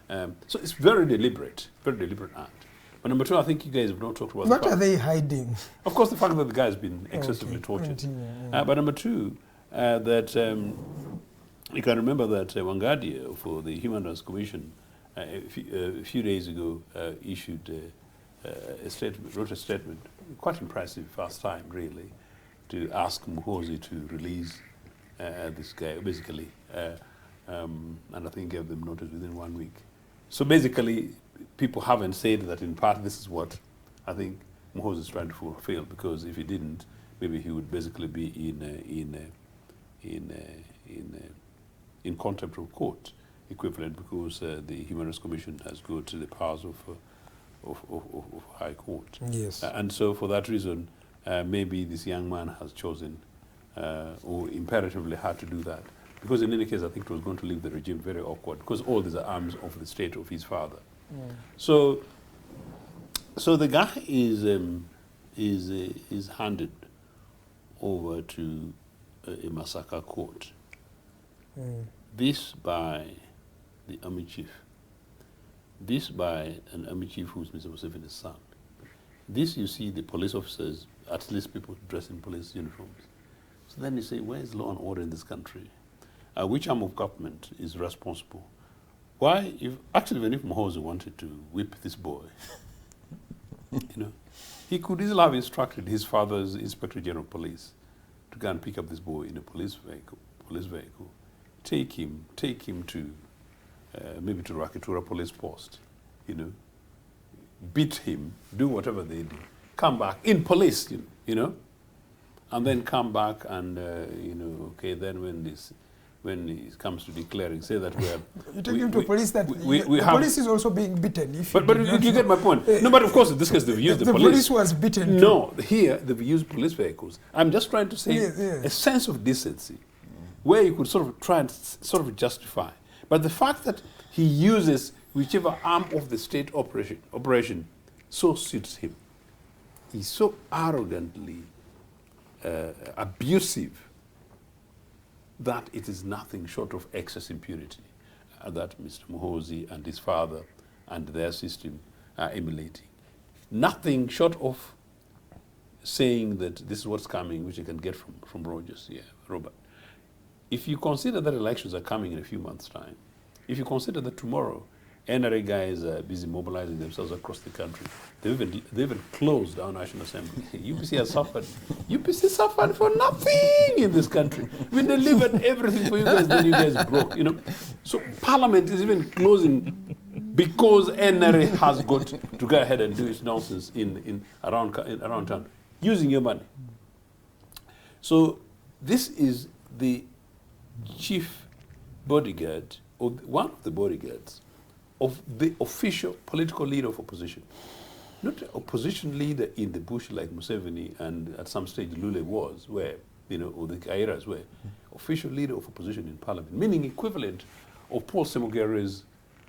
So it's very deliberate act. But number two, I think you guys have not talked about what are they hiding? Of course, the fact that the guy has been excessively tortured. But number two, that you can remember that Wangadia for the Human Rights Commission a few days ago issued a statement, wrote a statement, quite impressive, first time really, to ask Muhoozi to release this guy, basically, and I think gave them notice within 1 week. So basically, people haven't said that in part this is what I think Muhoozi is trying to fulfill, because if he didn't, maybe he would basically be in contempt of court equivalent, because the Human Rights Commission has got the powers of High Court. Yes. And so for that reason, maybe this young man has chosen or imperatively had to do that. Because in any case, I think it was going to leave the regime very awkward, because all these are arms of the state of his father. So the guy is handed over to a massacre court. This by the army chief. This by an army chief who's Mr. Museveni's son. This, you see, the police officers, at least people dressed in police uniforms. So then you say, where is law and order in this country? Which arm of government is responsible? Why, even if Muhoozi wanted to whip this boy, he could easily have instructed his father's Inspector General of Police to go and pick up this boy in a police vehicle, take him to maybe to Rakitura police post, beat him, do whatever they do, come back in police, and then come back and okay, then when he comes to declaring, say that you take him to police, that the police is also being beaten. But you get my point. No, but of course, in this case, they've used the police. The police was beaten. No, here they've used police vehicles. I'm just trying to say a sense of decency, where you could sort of try and sort of justify. But the fact that he uses whichever arm of the state operation so suits him. He's so arrogantly abusive that it is nothing short of excess impunity that Mr. Muhoozi and his father and their system are emulating. Nothing short of saying that this is what's coming, which you can get from Rogers, Robert. If you consider that elections are coming in a few months' time, if you consider that tomorrow NRA guys are busy mobilizing themselves across the country, they've even closed our National Assembly. UPC has suffered. UPC suffered for nothing in this country. We delivered everything for you guys, then you guys broke. So Parliament is even closing because NRA has got to go ahead and do its nonsense around town using your money. So this is the chief bodyguard, or one of the bodyguards, of the official political leader of opposition. Not an opposition leader in the bush like Museveni and at some stage Lule was, where, or the Kairas were. Official leader of opposition in parliament, meaning equivalent of Paul Semogere's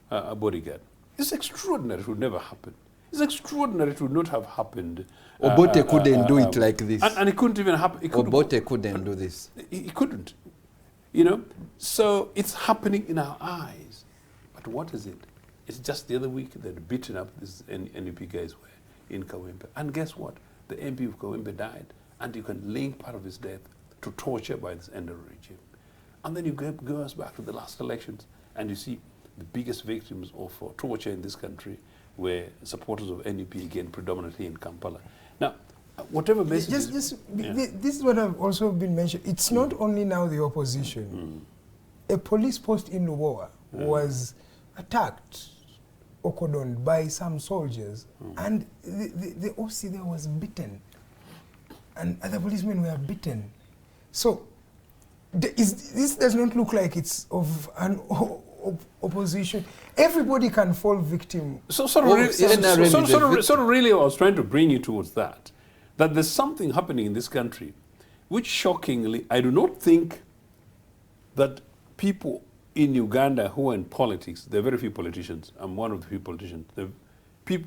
bodyguard. It's extraordinary. It would never happen. It's extraordinary. It would not have happened. Obote couldn't do it like this. And it couldn't even happen. Obote couldn't do this. He couldn't. You know? So it's happening in our eyes. But what is it? It's just the other week they'd beaten up these NUP guys were in Kawempe. And guess what? The MP of Kawempe died. And you can link part of his death to torture by this NRA regime. And then you go us back to the last elections and you see the biggest victims of torture in this country were supporters of NUP, again, predominantly in Kampala. Now, whatever message... This is what I've also been mentioned. It's not only now the opposition. A police post in Lubowa was attacked or cordoned by some soldiers, and the OC there was beaten, and other policemen were beaten. So, this does not look like it's of an opposition. Everybody can fall victim. So really I was trying to bring you towards that there's something happening in this country which shockingly, I do not think that people in Uganda who are in politics, there are very few politicians. I'm one of the few politicians.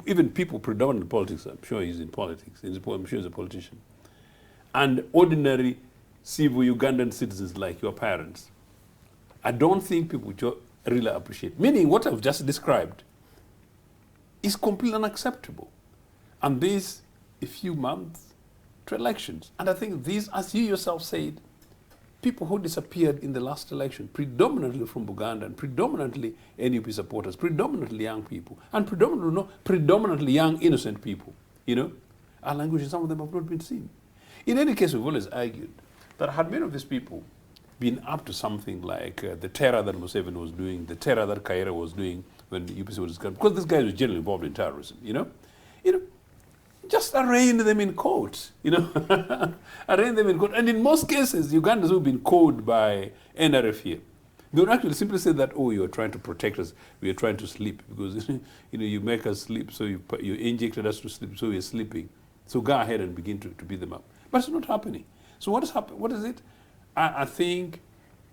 Even people predominant in politics, I'm sure he's in politics. I'm sure he's a politician. And ordinary civil Ugandan citizens like your parents, I don't think people really appreciate. Meaning what I've just described is completely unacceptable. And this, a few months to elections. And I think these, as you yourself said, people who disappeared in the last election, predominantly from Uganda, and predominantly NUP supporters, predominantly young people, and predominantly young innocent people, you know, our languages, some of them have not been seen. In any case, we've always argued that had many of these people been up to something like the terror that Museveni was doing, the terror that Kaira was doing when the UPC was discovered, because this guy was generally involved in terrorism, you know, just arraign them in court, you know, arraign them in court. And in most cases, Ugandans who've been called by NRF here, they would actually simply say that, oh, you're trying to protect us, we are trying to sleep, because you know, you make us sleep, so you injected us to sleep, so we're sleeping. So go ahead and begin to beat them up. But it's not happening. So what is happening? What is it? I think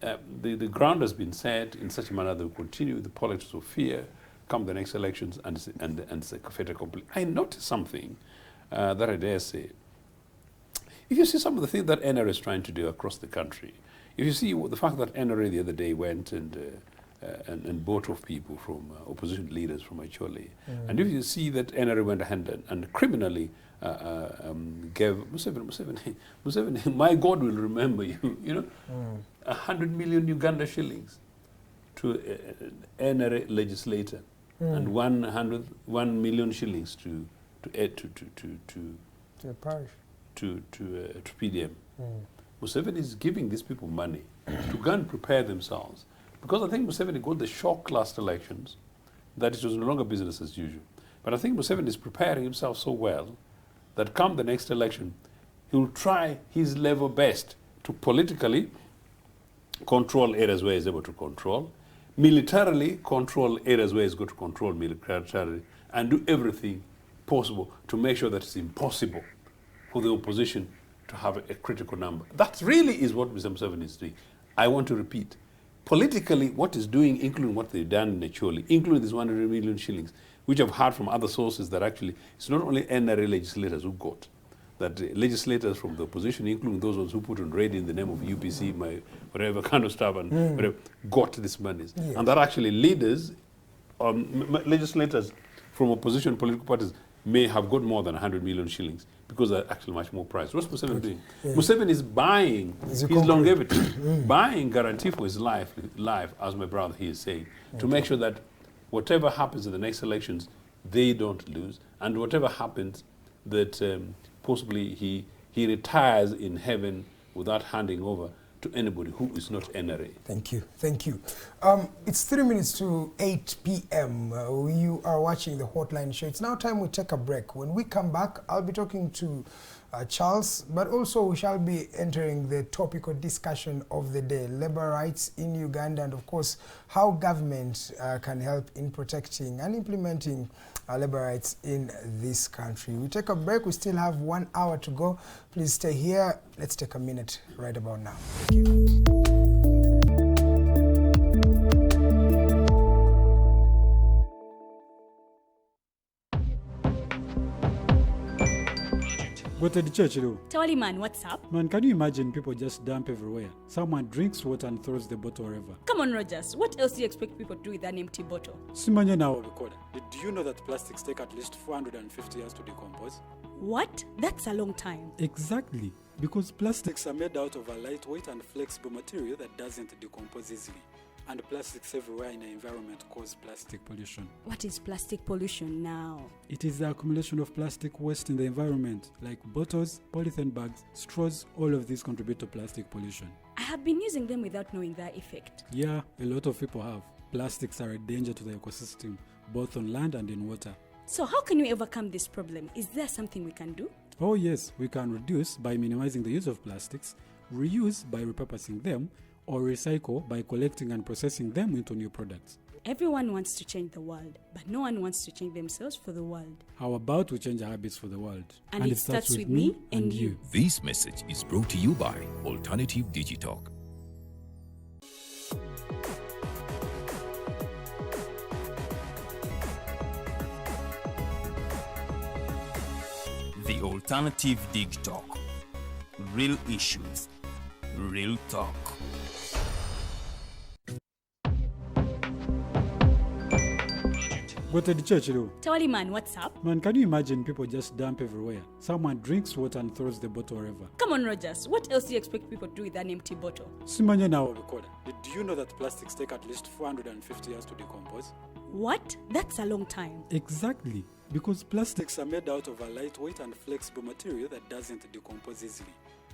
the ground has been set in such a manner that we continue the politics of fear, come the next elections, and it's a fait accompli. I noticed something that I dare say. If you see some of the things that NRA is trying to do across the country, if you see the fact that NRA the other day went and bought off people from opposition leaders from Acholi, and if you see that NRA went ahead and criminally gave Museveni, my God will remember you, you know, 100 million Uganda shillings to an NRA legislator, and 1 million shillings to parish, to PDM. Museveni is giving these people money to go and prepare themselves, because I think Museveni got the shock last elections that it was no longer business as usual. But I think Museveni is preparing himself so well that come the next election, he will try his level best to politically control areas where he's able to control, militarily control areas where he's got to control militarily, and do everything possible to make sure that it's impossible for the opposition to have a critical number. That really is what Mr. Museveni is doing. I want to repeat, politically what he's doing, including what they've done in Acholi, including this 100 million shillings, which I've heard from other sources that actually it's not only NRA legislators who got, that legislators from the opposition, including those ones who put on raid in the name of UPC, whatever kind of stuff, and whatever, got this monies. Yes. And that actually leaders, legislators from opposition political parties may have got more than 100 million shillings because they're actually much more priced. What's Museveni doing? Yeah. Museveni is buying his longevity, buying guarantee for his life, as my brother here is saying, to make sure that whatever happens in the next elections, they don't lose, and whatever happens, that possibly he retires in heaven without handing over to anybody who is not NRA. Thank you, thank you. It's 3 minutes to 8 p.m. You are watching the Hotline Show. It's now time we take a break. When we come back, I'll be talking to Charles, but also we shall be entering the topic of discussion of the day, labor rights in Uganda, and of course, how government can help in protecting and implementing labor rights in this country. We take a break. We still have 1 hour to go. Please stay here. Let's take a minute right about now. Thank you. Go to the church, though. Tawali man, what's up? Man, can you imagine people just dump everywhere? Someone drinks water and throws the bottle wherever. Come on, Rogers. What else do you expect people to do with an empty bottle? Simanye now, recorder. Did you know that plastics take at least 450 years to decompose? What? That's a long time. Exactly. Because plastics are made out of a lightweight and flexible material that doesn't decompose easily. And plastics everywhere in the environment cause plastic pollution. What is plastic pollution now? It is the accumulation of plastic waste in the environment, like bottles, polythene bags, straws. All of these contribute to plastic pollution. I have been using them without knowing their effect. Yeah, a lot of people have. Plastics are a danger to the ecosystem, both on land and in water. So how can we overcome this problem? Is there something we can do? Oh yes, we can reduce by minimizing the use of plastics, reuse by repurposing them, or recycle by collecting and processing them into new products. Everyone wants to change the world, but no one wants to change themselves for the world. How about we change our habits for the world? And it starts with me and you. This message is brought to you by Alternative Digitalk. The Alternative Digitalk. Real issues, real talk. Go to the church, though. Tawali man, what's up? Man, can you imagine people just dump everywhere? Someone drinks water and throws the bottle wherever. Come on, Rogers. What else do you expect people to do with an empty bottle? Simanye now, recorder. Did you know that plastics take at least 450 years to decompose? What? That's a long time. Exactly. Because plastics are made out of a lightweight and flexible material that doesn't decompose easily.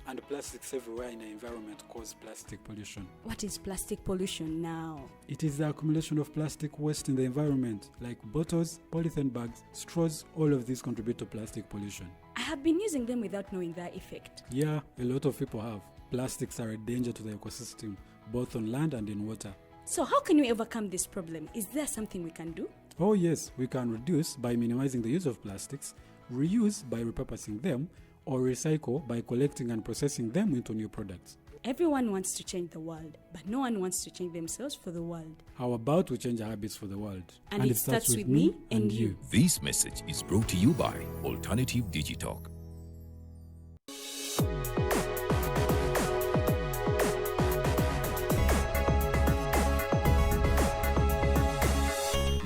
And plastics everywhere in the environment cause plastic pollution. What is plastic pollution now? It is the accumulation of plastic waste in the environment, like bottles, polythene bags, straws. All of these contribute to plastic pollution. I have been using them without knowing their effect. Yeah, a lot of people have. Plastics are a danger to the ecosystem, both on land and in water. So how can we overcome this problem? Is there something we can do? Oh yes, we can reduce by minimizing the use of plastics, reuse by repurposing them, or recycle by collecting and processing them into new products. Everyone wants to change the world, but no one wants to change themselves for the world. How about we change our habits for the world? And it starts with me and you. This message is brought to you by Alternative Digitalk.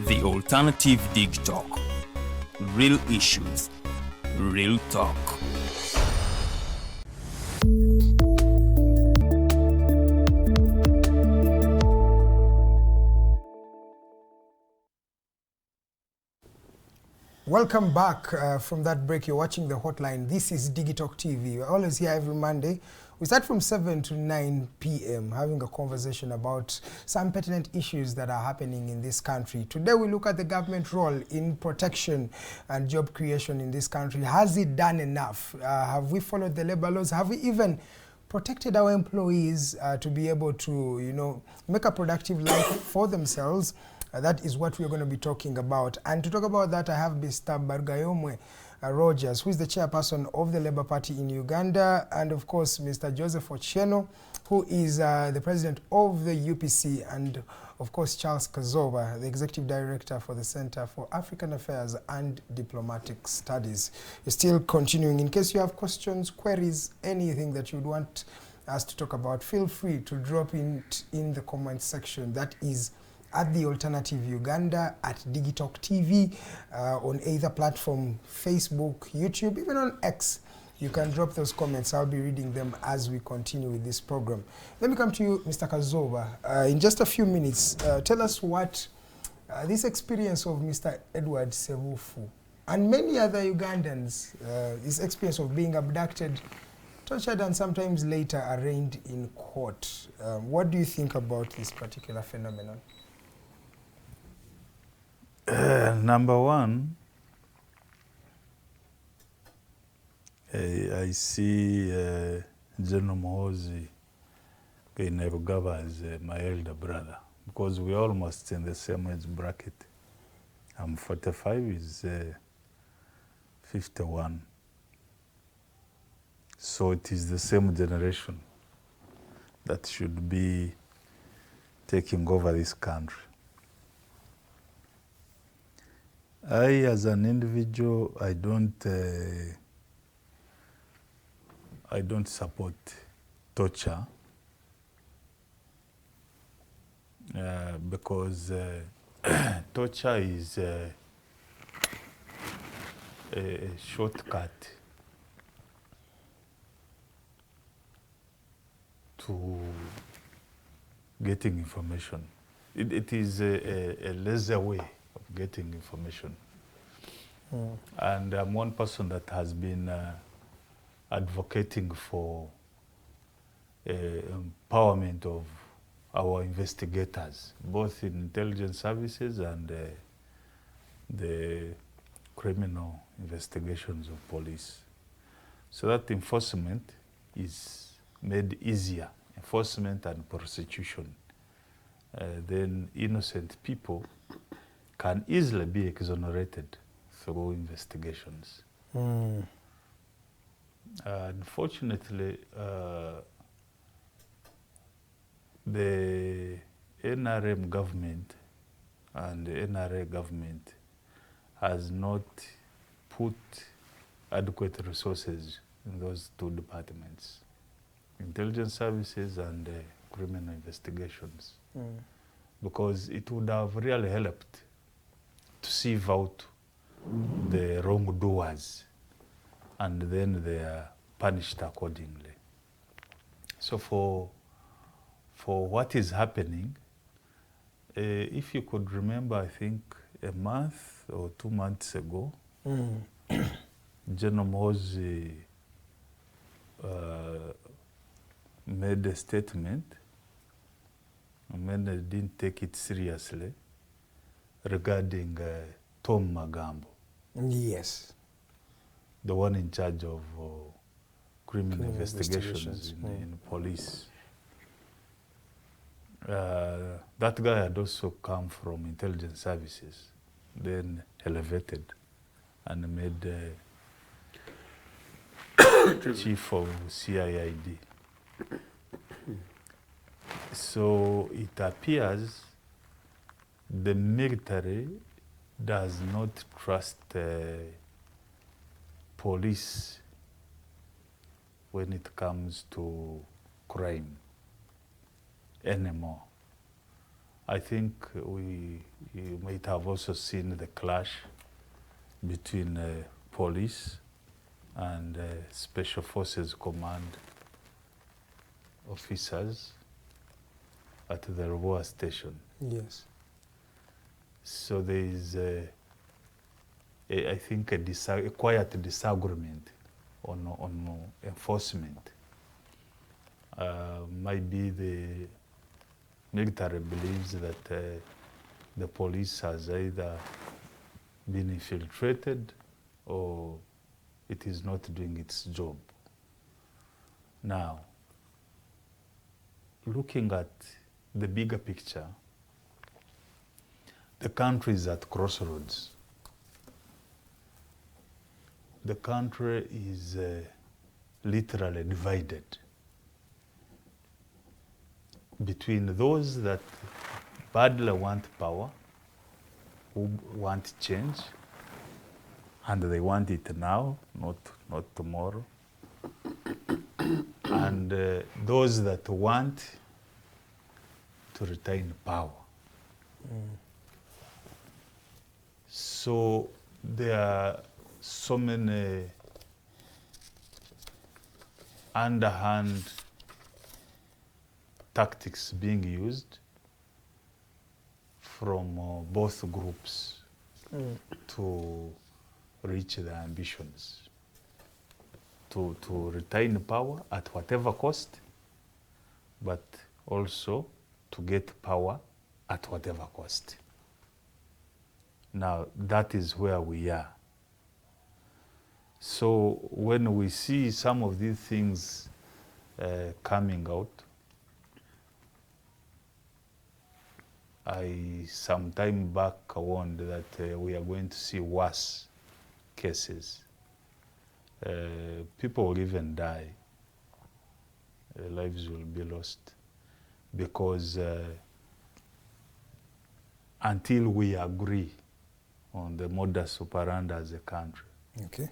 The Alternative Digitalk. Real issues, real talk. Welcome back from that break. You're watching the hotline. This is Digitalk TV. We're always here every Monday. We start from 7 to 9 p.m. having a conversation about some pertinent issues that are happening in this country. Today we look at the government role in protection and job creation in this country. Has it done enough? Have we followed the labor laws? Have we even protected our employees to be able to, make a productive life for themselves? That is what we're going to be talking about. And to talk about that, I have Mr. Barigayomwe Rogers, who is the chairperson of the Labour Party in Uganda, and of course Mr. Joseph Ochieno, who is the president of the UPC, and of course Charles Kazooba, the executive director for the Center for African Affairs and Diplomatic Studies. It's still continuing. In case you have questions, queries, anything that you'd want us to talk about, feel free to drop in the comment section. That is at the Alternative Uganda, at Digitalk TV, on either platform, Facebook, YouTube, even on X. You can drop those comments. I'll be reading them as we continue with this program. Let me come to you, Mr. Kazooba. In just a few minutes, tell us what this experience of Mr. Edward Sebufu and many other Ugandans, this experience of being abducted, tortured, and sometimes later arraigned in court. What do you think about this particular phenomenon? Number one, I see General Mohozi Kainerugaba as my elder brother, because we're almost in the same age bracket. I'm 45, he's 51. So it is the same generation that should be taking over this country. I, as an individual, I don't I don't support torture because torture is a shortcut to getting information. It is a lesser way of getting information. And I'm one person that has been advocating for empowerment of our investigators, both in intelligence services and the criminal investigations of police. So that enforcement is made easier, enforcement and prosecution. Then innocent people can easily be exonerated through investigations. Unfortunately, the NRM government and the NRA government has not put adequate resources in those two departments, intelligence services and criminal investigations, because it would have really helped to sieve out the wrongdoers and then they are punished accordingly. So for what is happening, if you could remember, I think a month or 2 months ago, General Mozi made a statement, and then they didn't take it seriously, regarding Tom Magambo. Yes. The one in charge of criminal investigations in police. That guy had also come from intelligence services, then elevated and made chief of CIAD. So it appears the military does not trust police when it comes to crime anymore. I think you might have also seen the clash between police and Special Forces Command officers at the Roboa station. Yes. So there is, I think, a quiet disagreement on enforcement. Maybe the military believes that the police has either been infiltrated or it is not doing its job. Now, looking at the bigger picture, the country is at crossroads. The country is literally divided between those that badly want power, who want change, and they want it now, not tomorrow, and those that want to retain power. So there are so many underhand tactics being used from both groups to reach their ambitions, to retain power at whatever cost, but also to get power at whatever cost. Now, that is where we are. So when we see some of these things coming out, I some time back warned that we are going to see worse cases. People will even die. Lives will be lost because until we agree on the modus operandi as a country, okay,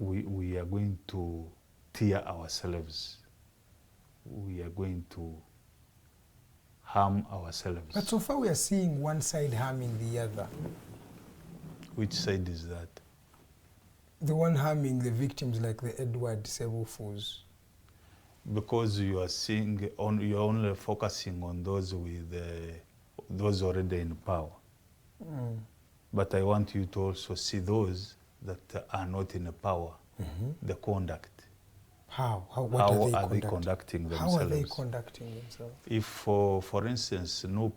we are going to tear ourselves. We are going to harm ourselves. But so far we are seeing one side harming the other. Which side is that? The one harming the victims, like the Edward Sebufus. Because you are seeing, you're only focusing on those with those already in power. But I want you to also see those that are not in power, the conduct. How are they conducting themselves? How are they conducting themselves? If, for instance, NUP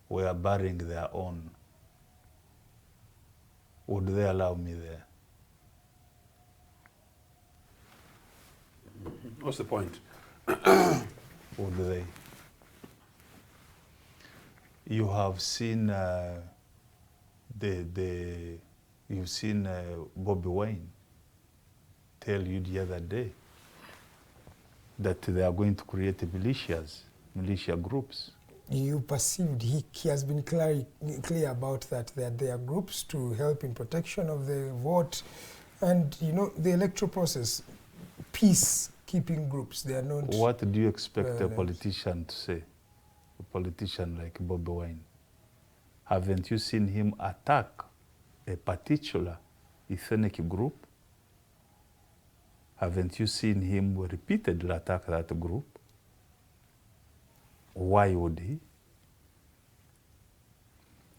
were burying their own, would they allow me there? What's the point? Would they? You have seen you've seen Bobby Wine tell you the other day that they are going to create militia groups. You perceived he has been clear about that there are groups to help in protection of the vote and, you know, the electoral process, peacekeeping groups. They are not. What do you expect a politician to say? A politician like Bobby Wine? Haven't you seen him attack a particular ethnic group? Haven't you seen him repeatedly attack that group? Why would he?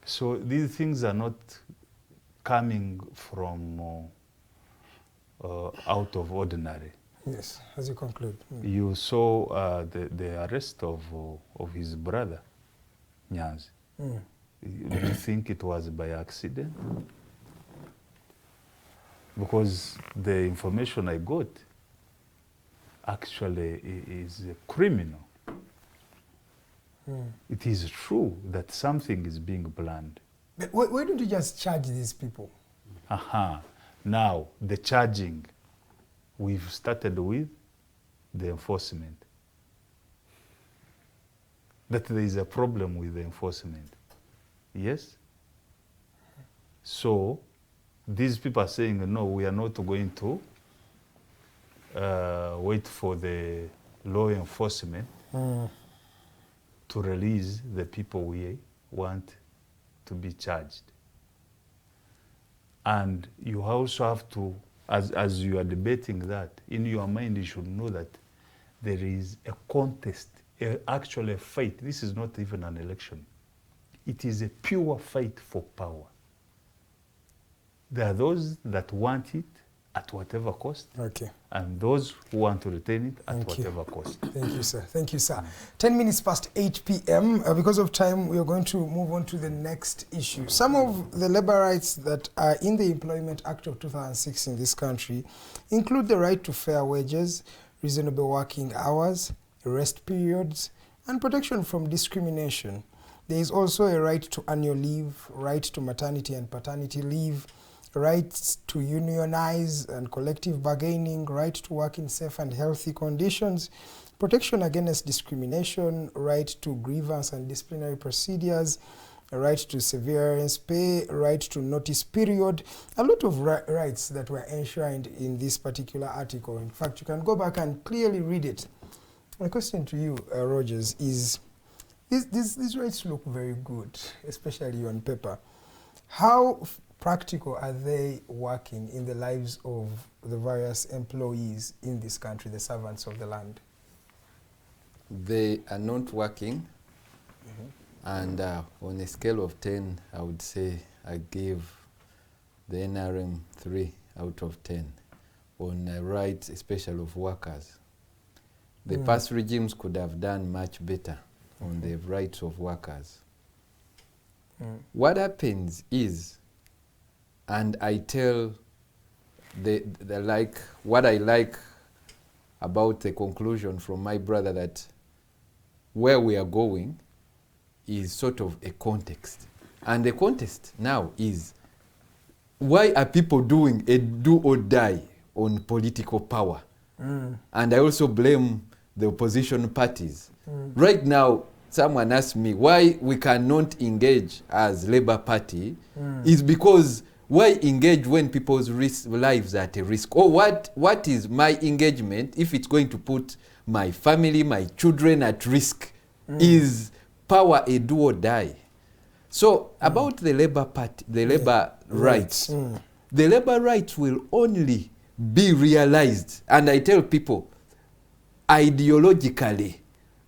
So these things are not coming from out of ordinary. Yes, as you conclude. You saw the arrest of his brother, Nyanzi. Do you think it was by accident? Because the information I got actually is criminal. It is true that something is being planned. But why don't you just charge these people? Now, the charging, we've started with the enforcement. That there is a problem with the enforcement. Yes? So, these people are saying, no, we are not going to wait for the law enforcement to release the people we want to be charged. And you also have to, as you are debating that, in your mind you should know that there is a contest, actually a fight. This is not even an election. It is a pure fight for power. There are those that want it at whatever cost, and those who want to retain it at whatever cost. Thank you, sir. Thank you, sir. 10 minutes past 8 p.m. Because of time, we are going to move on to the next issue. Some of the labor rights that are in the Employment Act of 2006 in this country include the right to fair wages, reasonable working hours, rest periods, and protection from discrimination. There is also a right to annual leave, right to maternity and paternity leave, rights to unionize and collective bargaining, right to work in safe and healthy conditions, protection against discrimination, right to grievance and disciplinary procedures, a right to severance pay, right to notice period, a lot of rights that were enshrined in this particular article. In fact, you can go back and clearly read it. My question to you, Rogers, is these rights look very good, especially on paper. How practical are they working in the lives of the various employees in this country, the servants of the land? They are not working, and on a scale of 10, I would say I give the NRM 3 out of 10 on rights, especially of workers. The past regimes could have done much better on the rights of workers. What happens is, and I tell what I like about the conclusion from my brother, that where we are going is sort of a context. And the context now is, why are people doing a do or die on political power? And I also blame the opposition parties. Right now, someone asked me why we cannot engage as Labour Party. Is because why engage when people's lives are at a risk? Or what is my engagement if it's going to put my family, my children at risk? Is power a do or die? So about the Labour Party, the Labour rights, the Labour rights will only be realized, and I tell people, ideologically.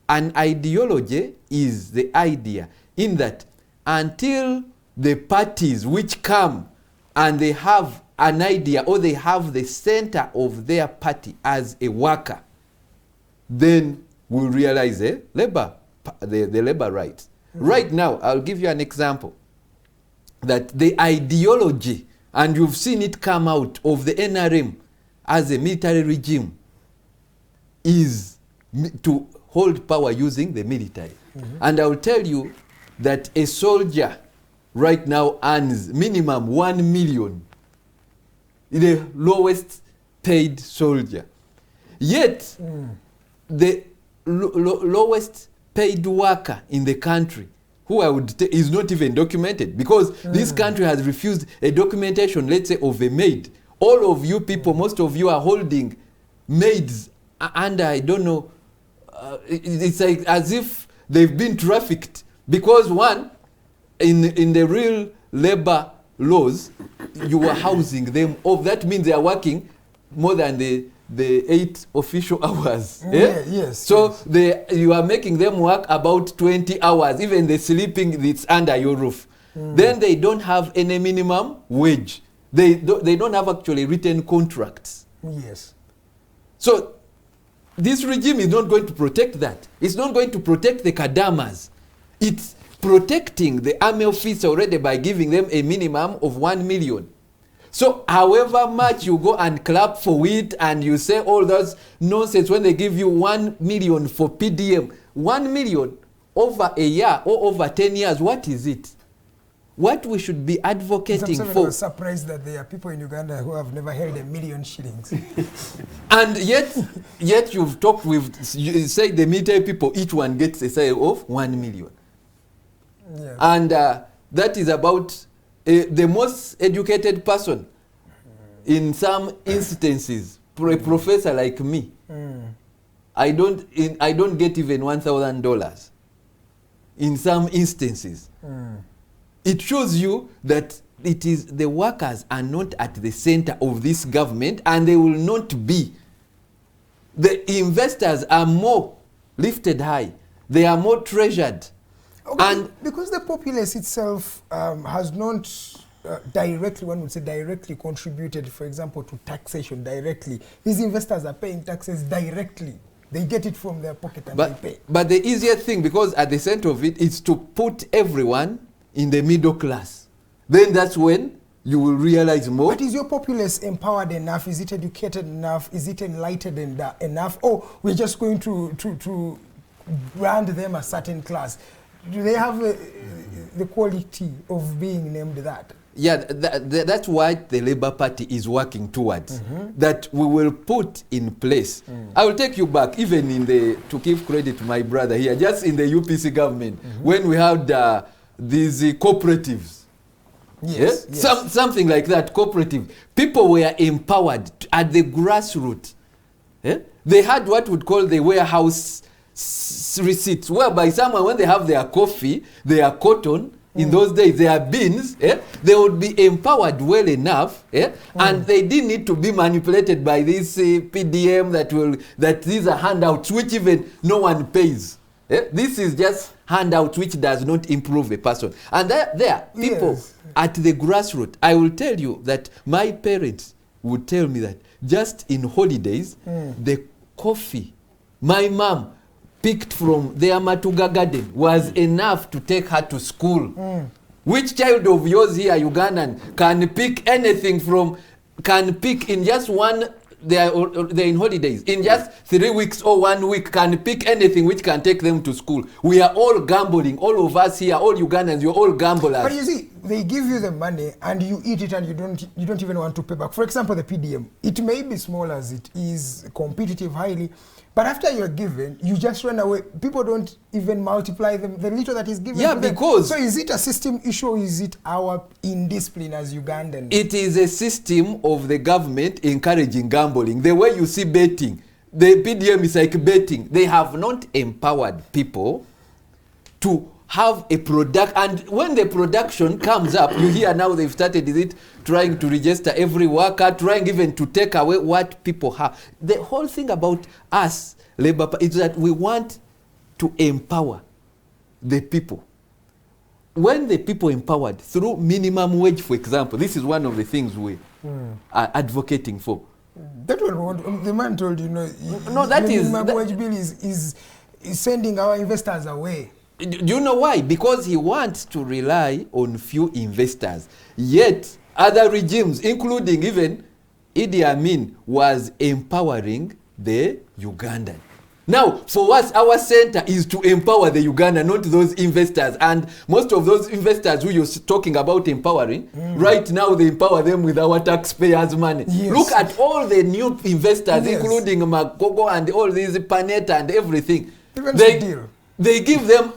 An ideology is the idea in that until the parties which come and they have an idea or they have the center of their party as a worker, then we'll realize the labor rights. Right now, I'll give you an example that the ideology, and you've seen it come out of the NRM as a military regime, is to hold power using the military. And I will tell you that a soldier right now earns minimum 1 million, the lowest paid soldier. Yet, the lowest paid worker in the country, who I would is not even documented, because this country has refused a documentation, let's say, of a maid. All of you people, most of you are holding maids under, I don't know, it's like as if they've been trafficked, because one, in the real labor laws, you are housing them off. That means they are working more than the 8 official hours. Yes. So you are making them work about 20 hours. Even the sleeping, it's under your roof. Then they don't have any minimum wage. They don't have actually written contracts. Yes. So this regime is not going to protect that. It's not going to protect the kadamas. It's protecting the army officer already by giving them a minimum of 1 million. So however much you go and clap for it and you say all those nonsense when they give you 1 million for PDM, 1 million over a year or over 10 years, what is it? What we should be advocating for. I'm surprised that there are people in Uganda who have never held 1 million shillings. And yet you've talked with, you say the military people, each one gets a say of 1 million. Yeah. And that is about the most educated person in some instances, a professor like me. I don't get even $1,000 in some instances. It shows you that it is the workers are not at the center of this government, and they will not be. The investors are more lifted high. They are more treasured. Okay, and because the populace itself has not directly, one would say directly contributed, for example, to taxation directly. These investors are paying taxes directly. They get it from their pocket and they pay. But the easier thing, because at the center of it, is to put everyone in the middle class. Then that's when you will realize more. But is your populace empowered enough? Is it educated enough? Is it enlightened enough? Or we're just going to brand them a certain class? Do they have the quality of being named that? Yeah, that's what the Labour Party is working towards. That we will put in place. I will take you back, even to give credit to my brother here, just in the UPC government, when we had these cooperatives. Yes, yeah? Yes. Something like that, cooperative. People were empowered at the grassroots. Yeah? They had what would call the warehouse receipts, whereby someone, when they have their coffee, their cotton, in those days, their beans, they would be empowered well enough, and they didn't need to be manipulated by this PDM that these are handouts which even no one pays. This is just handout which does not improve a person. And there people at the grassroots, I will tell you that my parents would tell me that just in holidays, the coffee my mom picked from the Amatuga garden was enough to take her to school. Which child of yours here, Ugandan, can pick anything can pick in just one, they're in holidays, in just 3 weeks or 1 week, can pick anything which can take them to school. We are all gambling, all of us here, all Ugandans, you're all gamblers. But you see, they give you the money and you eat it and you don't even want to pay back. For example, the PDM, it may be small as it is, competitive highly, but after you're given, you just run away. People don't even multiply them, the little that is given to them. Because... So is it a system issue or is it our indiscipline as Ugandans? It is a system of the government encouraging gambling. The way you see betting, the PDM is like betting. They have not empowered people to have a product, and when the production comes up, you hear now they've started trying to register every worker, trying even to take away what people have. The whole thing about us, Labour, is that we want to empower the people. When the people empowered through minimum wage, for example, this is one of the things we are advocating for. That one, the man told you, no, that the is minimum wage bill is sending our investors away. Do you know why? Because he wants to rely on few investors. Yet other regimes, including even Idi Amin, was empowering the Ugandan. Now, for us, our center is to empower the Ugandan, not those investors. And most of those investors who you're talking about empowering, right now they empower them with our taxpayers' money. Yes. Look at all the new investors, including Magogo and all these Panetta and everything. Even the deal. They give them,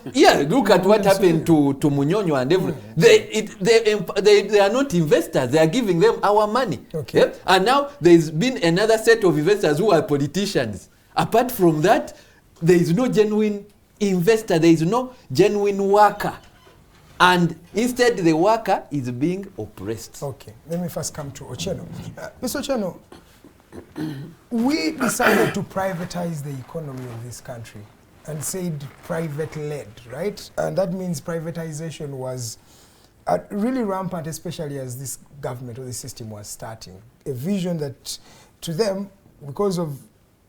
look at what happened to Munyonyo and everything. They are not investors, they are giving them our money. Okay. Yeah? And now there's been another set of investors who are politicians. Apart from that, there is no genuine investor, there is no genuine worker. And instead the worker is being oppressed. Okay, let me first come to Ochieno. Mr. Ochieno, we decided to privatize the economy of this country and said private-led, right? And that means privatization was really rampant, especially as this government or the system was starting. A vision that to them, because of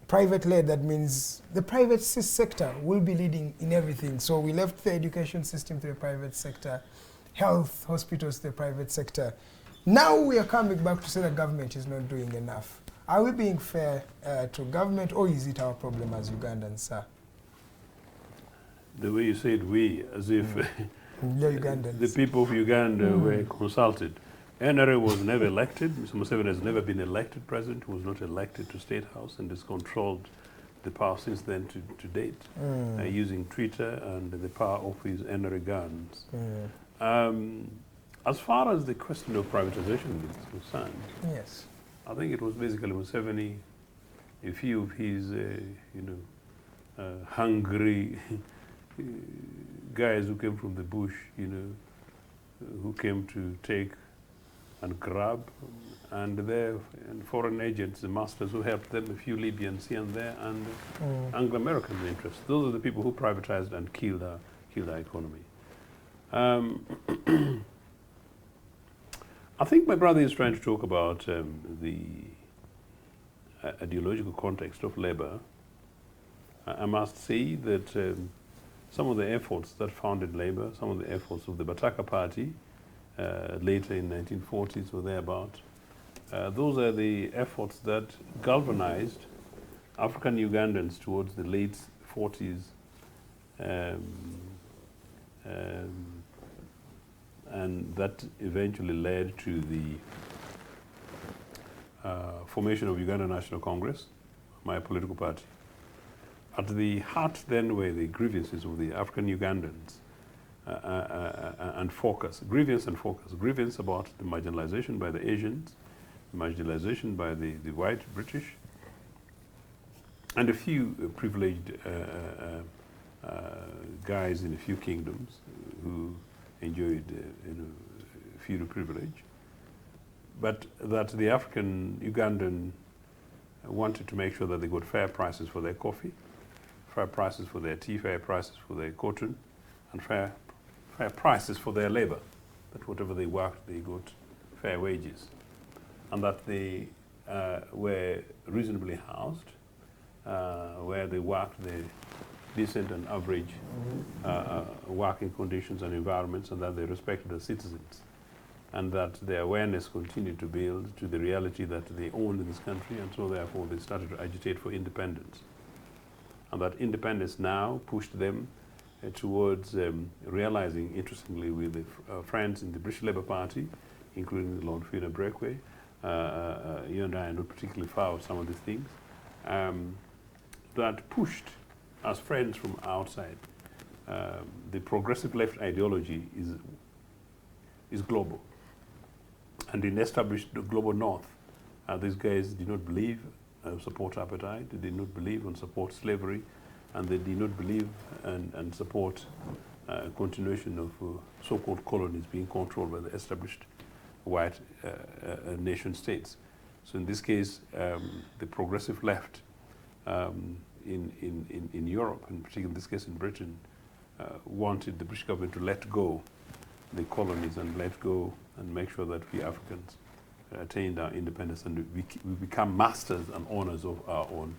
private-led, that means the private sector will be leading in everything. So we left the education system to the private sector, health, hospitals to the private sector. Now we are coming back to say the government is not doing enough. Are we being fair to government, or is it our problem as Ugandans, sir? The way you said we, as if the people of Uganda were consulted. NRA was never elected. Mr. Museveni has never been elected president. He was not elected to State House and has controlled the power since then to date, using Twitter and the power of his NRA guns. As far as the question of privatization is concerned, yes, I think it was basically Museveni, a few of his, hungry guys who came from the bush, who came to take and grab, and foreign agents, the masters who helped them, a few Libyans here and there, and Anglo-American interests. Those are the people who privatized and killed our economy. I think my brother is trying to talk about the ideological context of labor. I must say that some of the efforts that founded labor, some of the efforts of the Bataka Party, later in 1940s or thereabout, those are the efforts that galvanized African Ugandans towards the late 40s, and that eventually led to the formation of Uganda National Congress, my political party. At the heart then were the grievances of the African Ugandans and focus, grievance about the marginalization by the Asians, marginalization by the white British, and a few privileged guys in a few kingdoms who enjoyed feudal privilege, but that the African Ugandan wanted to make sure that they got fair prices for their coffee, fair prices for their tea, fair prices for their cotton, and fair prices for their labor, that whatever they worked, they got fair wages, and that they were reasonably housed, where they worked the decent and average working conditions and environments, and that they respected the citizens, and that their awareness continued to build to the reality that they owned in this country, and so therefore they started to agitate for independence. And that independence now pushed them towards realizing, interestingly, with the friends in the British Labour Party, including Lord Fiona Breakway, you and I are not particularly far of some of these things, that pushed as friends from outside. The progressive left ideology is global. And in established the global north, these guys did not believe support apartheid, they did not believe and support slavery, and they did not believe and support continuation of so-called colonies being controlled by the established white nation states. So in this case, the progressive left in Europe, and particularly in this case in Britain, wanted the British government to let go the colonies and let go and make sure that we Africans attained our independence and we become masters and owners of our own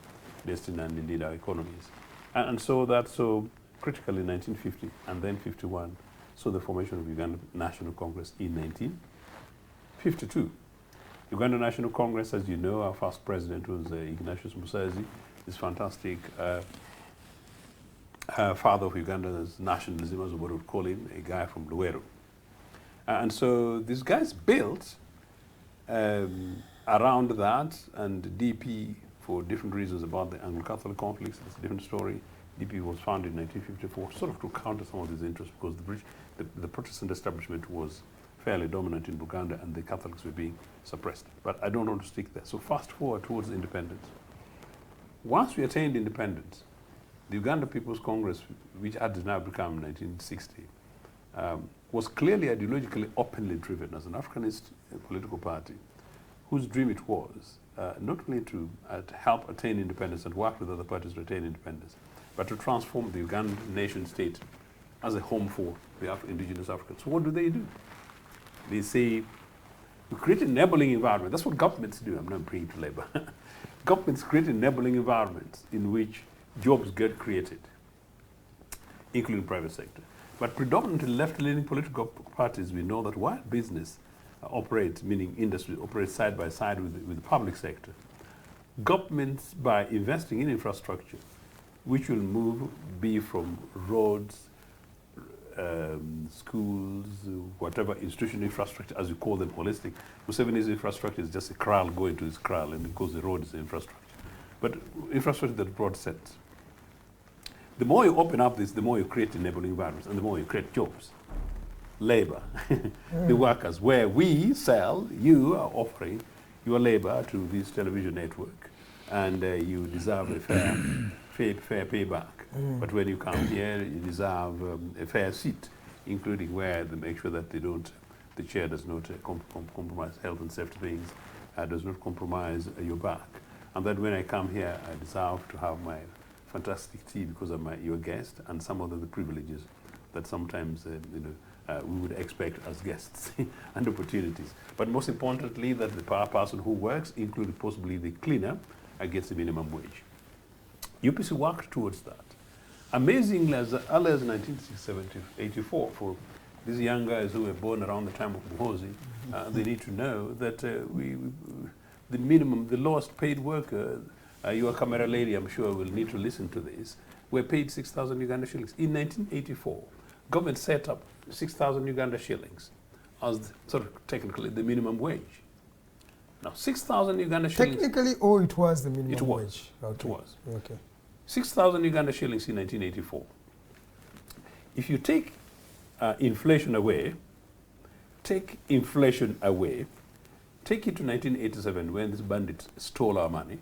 destiny and indeed our economies. And so that's so critical in 1950 and then 51, so the formation of Uganda National Congress in 1952. Uganda National Congress, as you know, our first president was Ignatius Musazi, this fantastic father of Uganda's nationalism, as Obote would call him, a guy from Luweero. And so these guys built around that, and DP, for different reasons about the Anglo-Catholic conflicts, it's a different story. DP was founded in 1954, sort of to counter some of these interests, because the Protestant establishment was fairly dominant in Uganda and the Catholics were being suppressed. But I don't want to stick there. So fast forward towards independence. Once we attained independence, the Uganda People's Congress, which had now become 1960, was clearly ideologically openly driven as an Africanist political party, whose dream it was not only to help attain independence and work with other parties to attain independence, but to transform the Ugandan nation state as a home for the indigenous Africans. So what do? They say, we create an enabling environment. That's what governments do. I'm not bringing to labor. Governments create enabling environments in which jobs get created, including private sector. But predominantly left-leaning political parties, we know that while business operates, meaning industry operates side by side with the public sector, governments, by investing in infrastructure, which will be from roads, schools, whatever institutional infrastructure, as you call them, holistic. Museveni's infrastructure is just a kraal going to his kraal, and because the road is the infrastructure. But infrastructure that broad sense. The more you open up this, the more you create enabling environments, and the more you create jobs, labor, the workers, where we sell, you are offering your labor to this television network, and you deserve a fair payback. But when you come here, you deserve a fair seat, including where they make sure that the chair does not compromise health and safety things, does not compromise your back. And then when I come here, I deserve to have my fantastic tea because I'm your guest, and some of the privileges that sometimes we would expect as guests and opportunities. But most importantly, that the person who works, including possibly the cleaner, gets the minimum wage. UPC worked towards that. Amazingly, as early as 1984, for these young guys who were born around the time of Muhoozi, they need to know that the minimum, the lowest paid worker, your camera lady, I'm sure, will need to listen to this, were paid 6,000 Uganda shillings. In 1984, government set up 6,000 Uganda shillings as sort of technically the minimum wage. Now, 6,000 Uganda shillings... Technically, or it was the minimum wage? Okay. It was. Okay. 6,000 Uganda shillings in 1984. If you take inflation away, take it to 1987 when these bandits stole our money,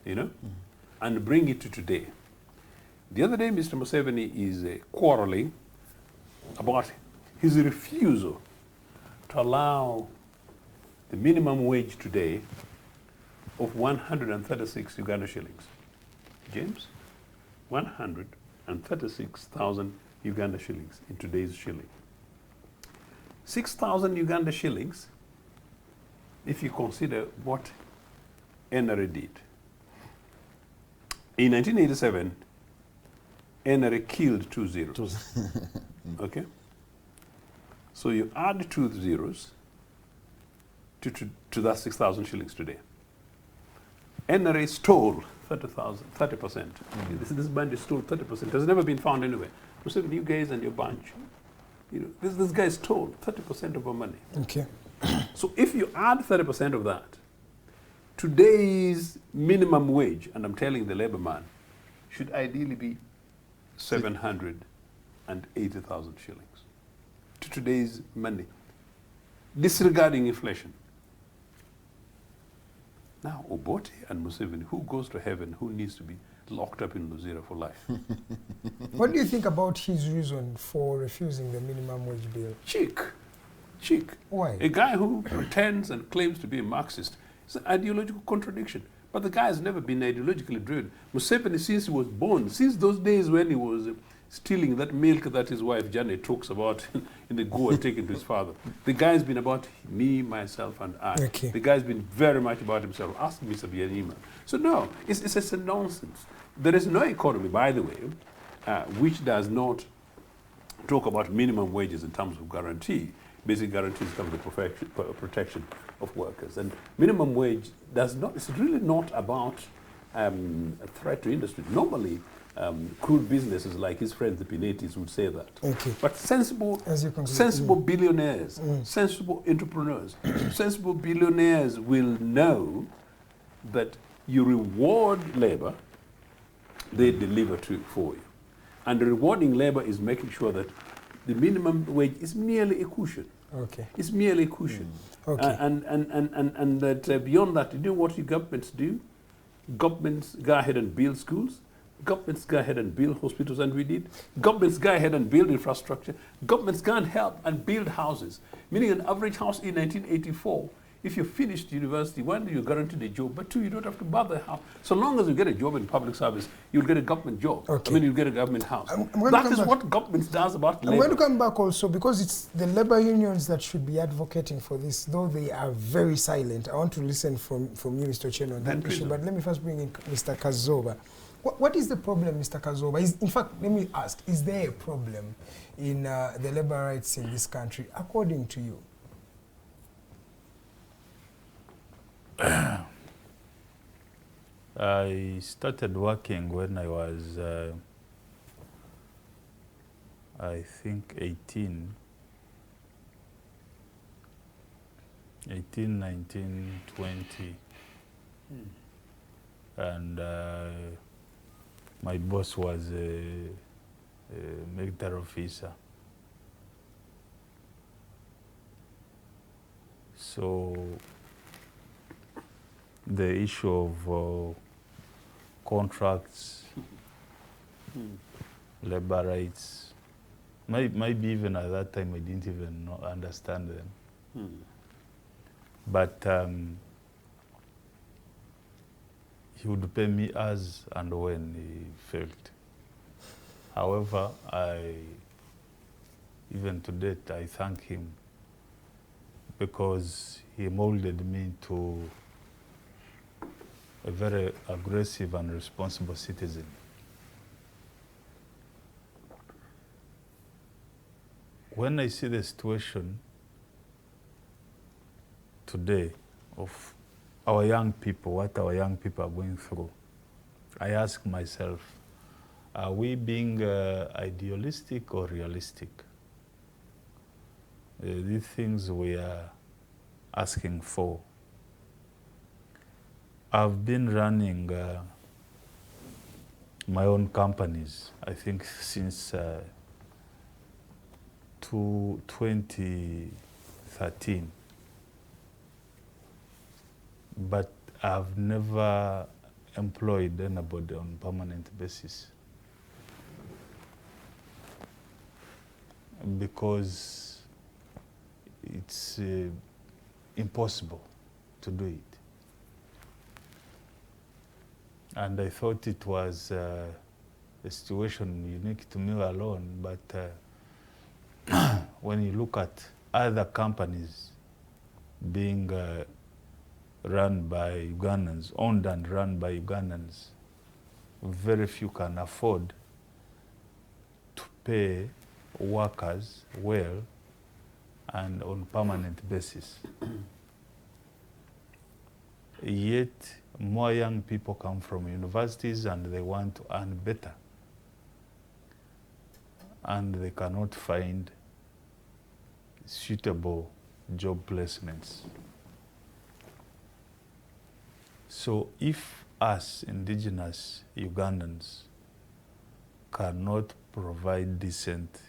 and bring it to today. The other day, Mr. Museveni is quarreling about his refusal to allow the minimum wage today of 136 Uganda shillings. James, 136,000 Uganda shillings in today's shilling. 6,000 Uganda shillings, if you consider what NRA did. In 1987, NRA killed 2 zeros. Okay? So you add 2 zeros to that 6,000 shillings today. NRA stole 30%. This bandit stole 30%. It has never been found anywhere. Museveni, you guys and your bunch, you know, this guy stole 30% of our money. Okay. So if you add 30% of that, today's minimum wage, and I'm telling the labor man, should ideally be 780,000 shillings to today's money, disregarding inflation. Now, Obote and Museveni, who goes to heaven, who needs to be locked up in Luzira for life? What do you think about his reason for refusing the minimum wage bill? Cheek. Why? A guy who pretends and claims to be a Marxist is an ideological contradiction. But the guy has never been ideologically driven. Museveni, since he was born, since those days when he was stealing that milk that his wife Janet talks about in the Goa taken to his father, the guy's been about me, myself, and I. Okay. The guy's been very much about himself. Ask Mr. Bianima. So no, it's a nonsense. There is no economy, by the way, which does not talk about minimum wages in terms of guarantee. Basic guarantees come with the protection of workers. And minimum wage does not, it's really not about a threat to industry. Normally, crude businesses like his friends, the Pinetis, would say that. Okay. But sensible billionaires, sensible entrepreneurs, sensible billionaires will know that you reward labor, they deliver for you. And rewarding labor is making sure that the minimum wage is merely a cushion. Okay. It's merely a cushion. Okay. And that beyond that, you know what your governments do? Governments go ahead and build schools. Governments go ahead and build hospitals, and we did. Governments go ahead and build infrastructure. Governments go and help and build houses. Meaning an average house in 1984, if you finished university, one, you're guaranteed a job, but two, you don't have to bother how. So long as you get a job in public service, you'll get a government job. Okay. I mean, you'll get a government house. That is what government does about labor. I'm going to come back also, because it's the labor unions that should be advocating for this, though they are very silent. I want to listen from you, Mr. Ochieno, on that issue, but let me first bring in Mr. Kazooba. What is the problem, Mr. Kazooba? In fact, let me ask, is there a problem in the labor rights in this country, according to you? I started working when I was, I think, 18, 19, 20. And my boss was a military officer. So the issue of contracts, labor rights, maybe even at that time I didn't even understand them. But he would pay me as and when he felt. However, even to date, I thank him because he molded me to a very aggressive and responsible citizen. When I see the situation today of our young people, what our young people are going through, I ask myself, are we being idealistic or realistic? These things we are asking for. I've been running my own companies, I think since 2013. But I've never employed anybody on a permanent basis because it's impossible to do it. And I thought it was a situation unique to me alone, but when you look at other companies being run by Ugandans, owned and run by Ugandans, very few can afford to pay workers well and on permanent basis. Yet, more young people come from universities and they want to earn better. and they cannot find suitable job placements. So if us indigenous Ugandans cannot provide decent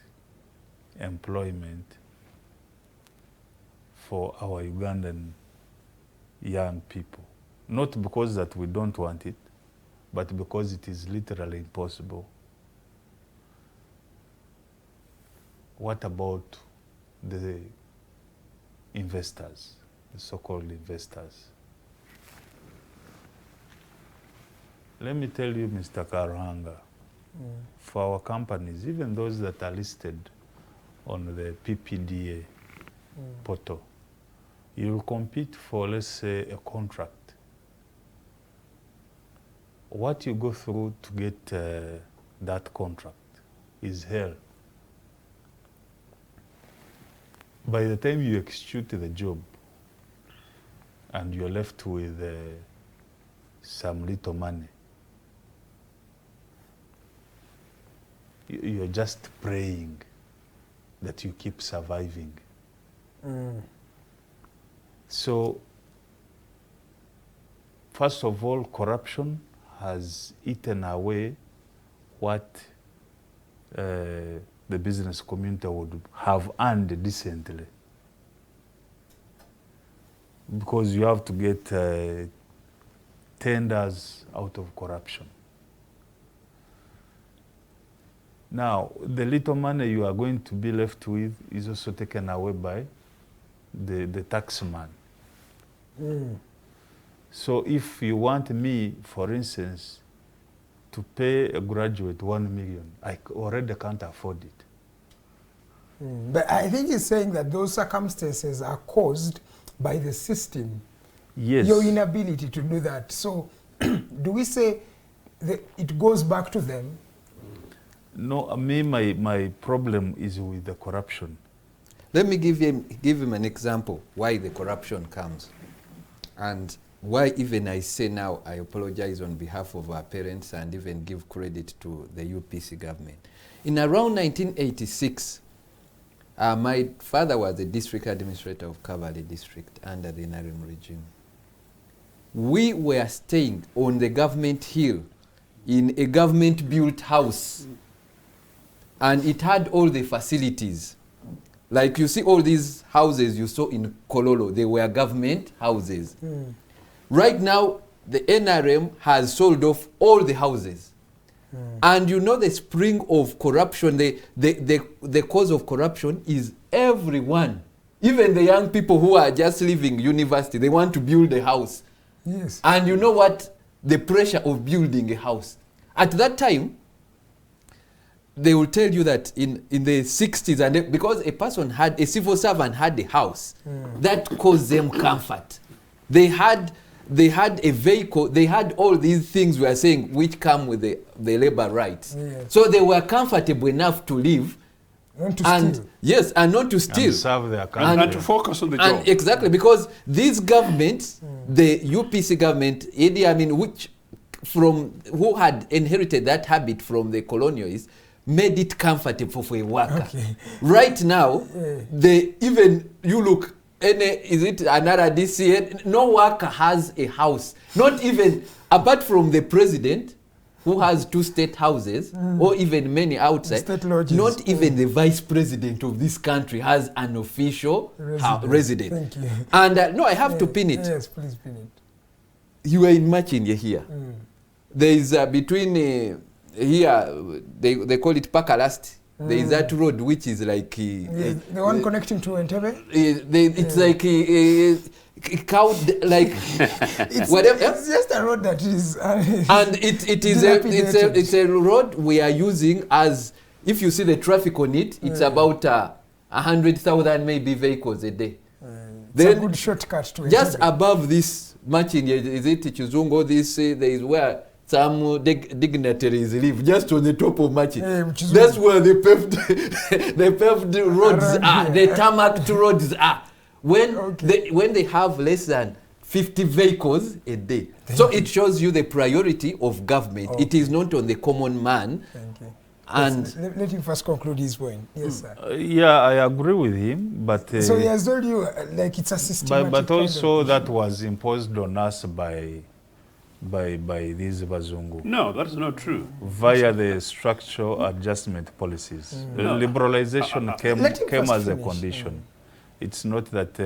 employment for our Ugandan young people, not because that we don't want it, but because it is literally impossible, what about the investors, the so-called investors? Let me tell you, Mr. Karuhanga, for our companies, even those that are listed on the PPDA portal, you will compete for, let's say, a contract. What you go through to get that contract is hell. By the time you execute the job and you're left with some little money, you're just praying that you keep surviving. So, first of all, corruption has eaten away what the business community would have earned decently. Because you have to get tenders out of corruption. Now, the little money you are going to be left with is also taken away by the taxman. So if you want me, for instance, to pay a graduate 1 million, I already can't afford it. But I think he's saying that those circumstances are caused by the system. Yes. Your inability to do that. So do we say that it goes back to them? No, my problem is with the corruption. Let me give him an example why the corruption comes. And why even I say now I apologize on behalf of our parents and even give credit to the UPC government. In around 1986, my father was the district administrator of Kavale district under the NRM regime. We were staying on the government hill in a government-built house. And it had all the facilities. Like you see all these houses you saw in Kololo, they were government houses. Right now, the NRM has sold off all the houses. And you know the spring of corruption, the cause of corruption is everyone. Even the young people who are just leaving university, they want to build a house. Yes. And you know what? The pressure of building a house. At that time, they will tell you that in the 60s, and because a civil servant had a house, that caused them comfort. They had a vehicle, they had all these things we are saying which come with the labor rights. Yes. So they were comfortable enough to live. Not to steal. Yes, and not to steal. And serve their country. And to focus on the job. Exactly, because these governments, the UPC government, Idi Amin, who had inherited that habit from the colonialists, made it comfortable for a worker. Okay. Right now, you look, is it another DCN? No worker has a house. Not even, apart from the president, who has 2 state houses, or even many outside, not even the vice president of this country has an official residence. Thank you. And no, I have to pin it. Yes, please pin it. You are in Machindia here. There is between here, they call it Pakalast. There is that road which is like... the one connecting to Entebbe? It's like like whatever. It's just a road that is... and it's a road we are using as... If you see the traffic on it, it's about 100,000 maybe vehicles a day. It's a good shortcut to Entebbe. Just above this, is it Chizungo, there is where some dignitaries live, just on the top of Machi. That's where the paved roads are, the tarmac roads are. When they have less than 50 vehicles a day. So it shows you the priority of government. It is not on the common man. And let him first conclude his point. Yes, sir. Yeah, I agree with him, but so he has told you like it's a systematic. But also that was imposed on us by these Bazungu. No, that's not true. Via the structural adjustment policies. Liberalization came as a condition. It's not that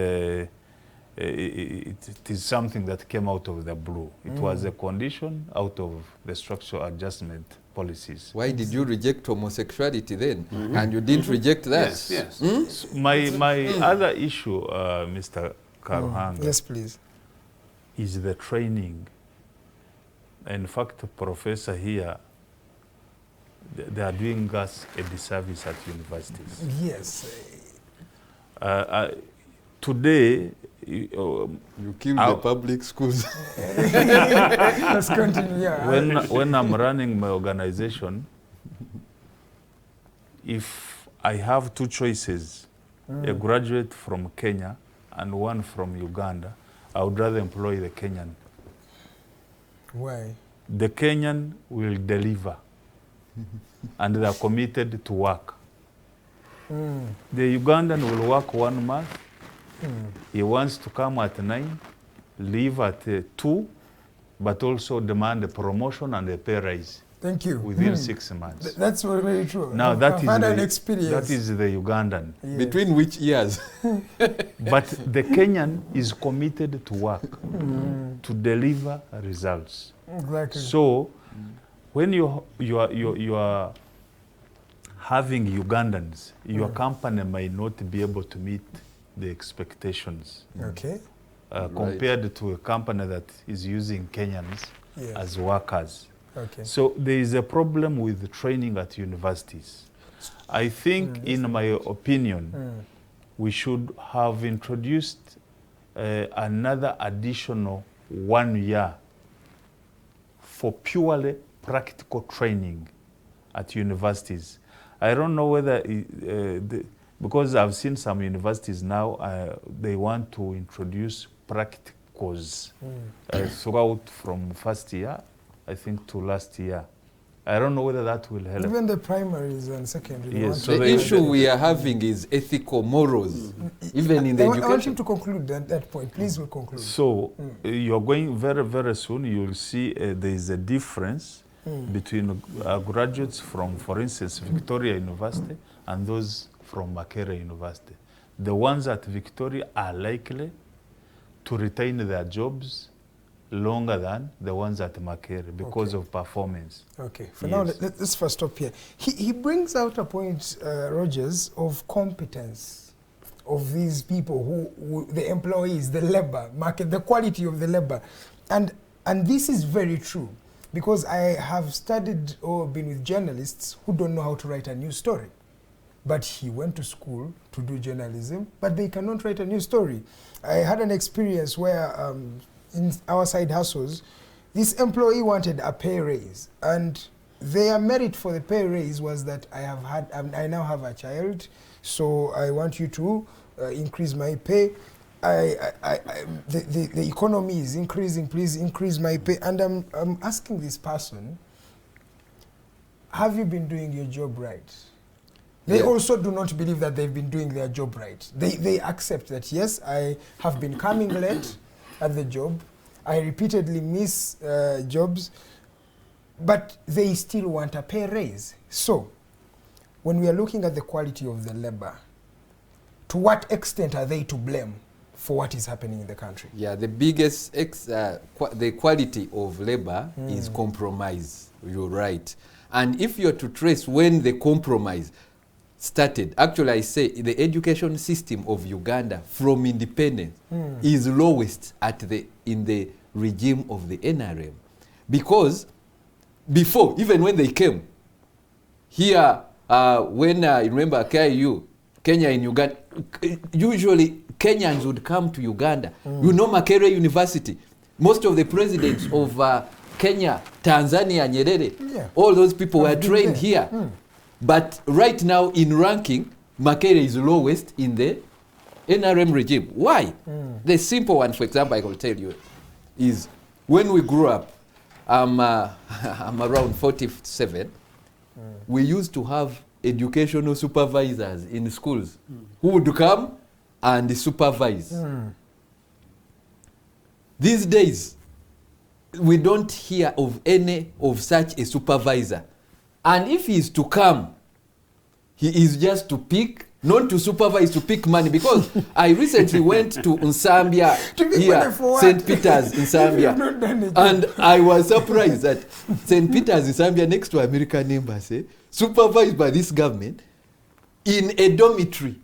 it is something that came out of the blue. It was a condition out of the structural adjustment policies. Why did you reject homosexuality then? And you didn't reject that? Yes. So my other issue, Mr. Karuhanga, yes, please, is the training. In fact, Professor here, they are doing us a disservice at universities. Yes. Today, you killed the public schools. Let's continue. Yeah. When I'm running my organization, if I have two choices, a graduate from Kenya and one from Uganda, I would rather employ the Kenyan. Why? The Kenyan will deliver and they are committed to work. The Ugandan will work 1 month. He wants to come at 9, leave at 2, but also demand a promotion and a pay raise. Thank you. Within 6 months. That's very true. Now I've had an experience. That is the Ugandan. Yes. Between which years? But the Kenyan is committed to work, to deliver results. Exactly. So when you are having Ugandans, your company may not be able to meet the expectations. Okay. Compared to a company that is using Kenyans as workers. Okay. So there is a problem with training at universities. I think, in my opinion, we should have introduced another additional 1 year for purely practical training at universities. I don't know whether, because I've seen some universities now, they want to introduce practicals throughout from first year, I think, to last year. I don't know whether that will help. Even the primaries and secondary. Yes, so the issue we are having is ethical morals, even in the education. I want him to conclude that point. Please, we'll conclude. So you're going very, very soon, you'll see there is a difference between graduates from, for instance, Victoria University and those from Makerere University. The ones at Victoria are likely to retain their jobs longer than the ones at Makerere because of performance. Okay, for now, let's first stop here. He brings out a point, Rogers, of competence of these people, who the employees, the labor market, the quality of the labor. And this is very true, because I have studied or been with journalists who don't know how to write a news story. But he went to school to do journalism, but they cannot write a news story. I had an experience where in our side hustles, this employee wanted a pay raise, and their merit for the pay raise was that I now have a child, so I want you to increase my pay. The economy is increasing, please increase my pay. And I'm asking this person, have you been doing your job right? They also do not believe that they've been doing their job right. They accept that, yes, I have been coming late at the job, I repeatedly miss jobs, but they still want a pay raise. So, when we are looking at the quality of the labor, to what extent are they to blame for what is happening in the country? Yeah, the biggest, the quality of labor is compromise. You're right. And if you're to trace when the compromise started, actually I say the education system of Uganda from independence is lowest in the regime of the NRM. Because before, even when they came, here, when you remember KIU, Kenya in Uganda, usually Kenyans would come to Uganda. You know Makerere University, most of the presidents of Kenya, Tanzania, Nyerere, all those people were trained here. But right now in ranking, Makerere is lowest in the NRM regime. Why? The simple one, for example, I will tell you, is when we grew up, I'm around 47, we used to have educational supervisors in schools who would come and supervise. These days, we don't hear of any of such a supervisor. And if he is to come, he is just to pick, not to supervise, to pick money. Because I recently went to Nsambia, here, St. Peter's in Nsambia. And I was surprised that St. Peter's in Nsambia, next to American Embassy, supervised by this government, in a dormitory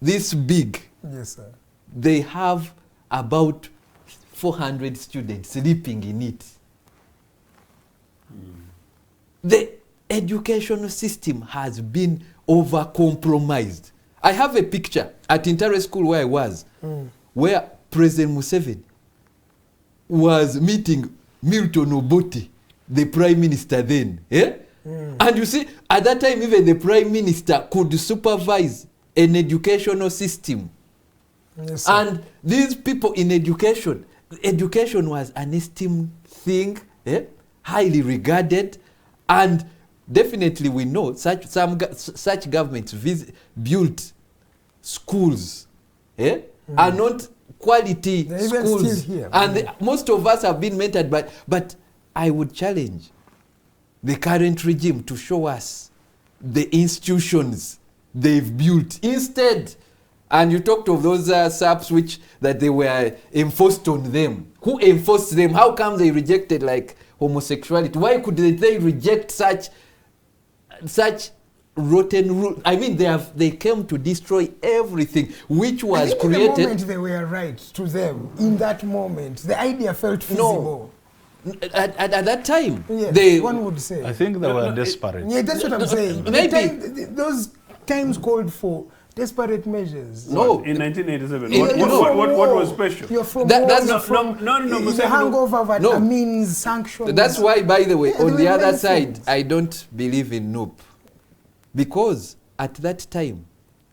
this big. Yes, sir. They have about 400 students sleeping in it. The educational system has been over-compromised. I have a picture at Intare School where I was, where President Museveni was meeting Milton Obote, the Prime Minister then. And you see, at that time, even the Prime Minister could supervise an educational system. Yes, and these people in education was an esteemed thing, highly regarded, and definitely we know such governments built schools, are not quality schools, and most of us have been mentored by. But I would challenge the current regime to show us the institutions they've built instead. And you talked of those SAPs that they were enforced on them. Who enforced them? How come they rejected like homosexuality? Why could they reject such rotten rule? I mean, they came to destroy everything which was created. In the moment they were right to them. In that moment, the idea felt feasible. No. At that time, yes, one would say. I think they were desperate. Yeah, that's what I'm saying. Maybe those times called for desperate measures. No. In 1987, what was special? You're from no, the hangover of Amin's sanctions. That's why, by the way, on the other side, I don't believe in NUP. Because at that time,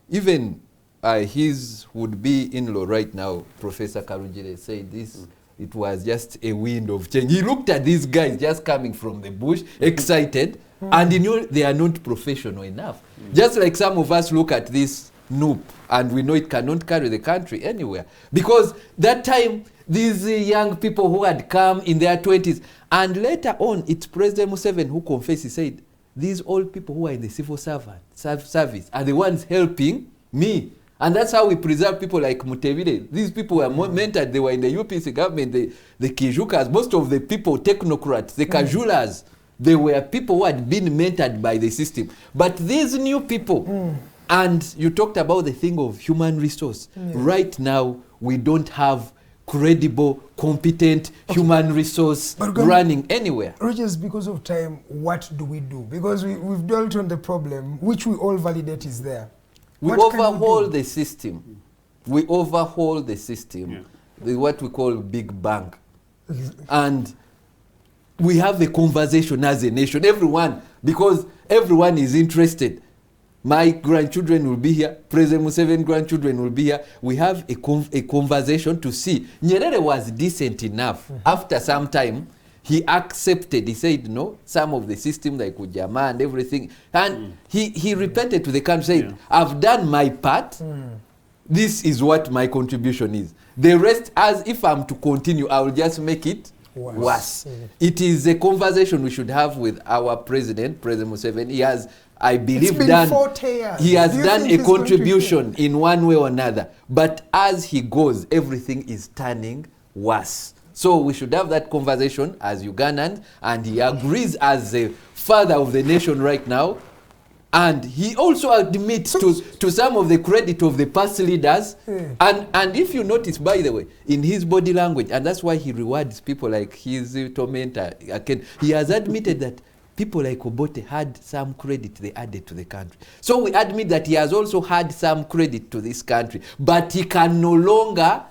even his would-be in-law right now, Professor Karujire, said this, it was just a wind of change. He looked at these guys just coming from the bush, excited, and he knew they are not professional enough. Just like some of us look at this NUP, and we know it cannot carry the country anywhere. Because that time, these young people who had come in their 20s, and later on, it's President Museveni who confessed, he said, these old people who are in the civil service are the ones helping me. And that's how we preserve people like Mutebile. These people were mentored, they were in the UPC government, the Kijukas, most of the people, technocrats, the Kajulas, they were people who had been mentored by the system. But these new people, and you talked about the thing of human resource. Right now, we don't have credible, competent human resource running anywhere. Rogers, because of time, what do we do? Because we've dwelt on the problem, which we all validate is there. We overhaul the system. We overhaul the system. What we call big bang. And we have a conversation as a nation. Everyone, because everyone is interested. My grandchildren will be here. President Museveni's grandchildren will be here. We have a conversation to see. Nyerere was decent enough. After some time, he accepted. He said, no, some of the system like Ujama and everything. And he repented to the country, said, I've done my part. This is what my contribution is. The rest, as if I'm to continue, I will just make it worse. It is a conversation we should have with our president, President Museveni. He has, I believe, he has done a contribution in one way or another. But as he goes, everything is turning worse. So we should have that conversation as Ugandans, and he agrees as the father of the nation right now. And he also admits to some of the credit of the past leaders. And if you notice, by the way, in his body language, and that's why he rewards people like his tormentor, he has admitted that people like Obote had some credit they added to the country. So we admit that he has also had some credit to this country. But he can no longer,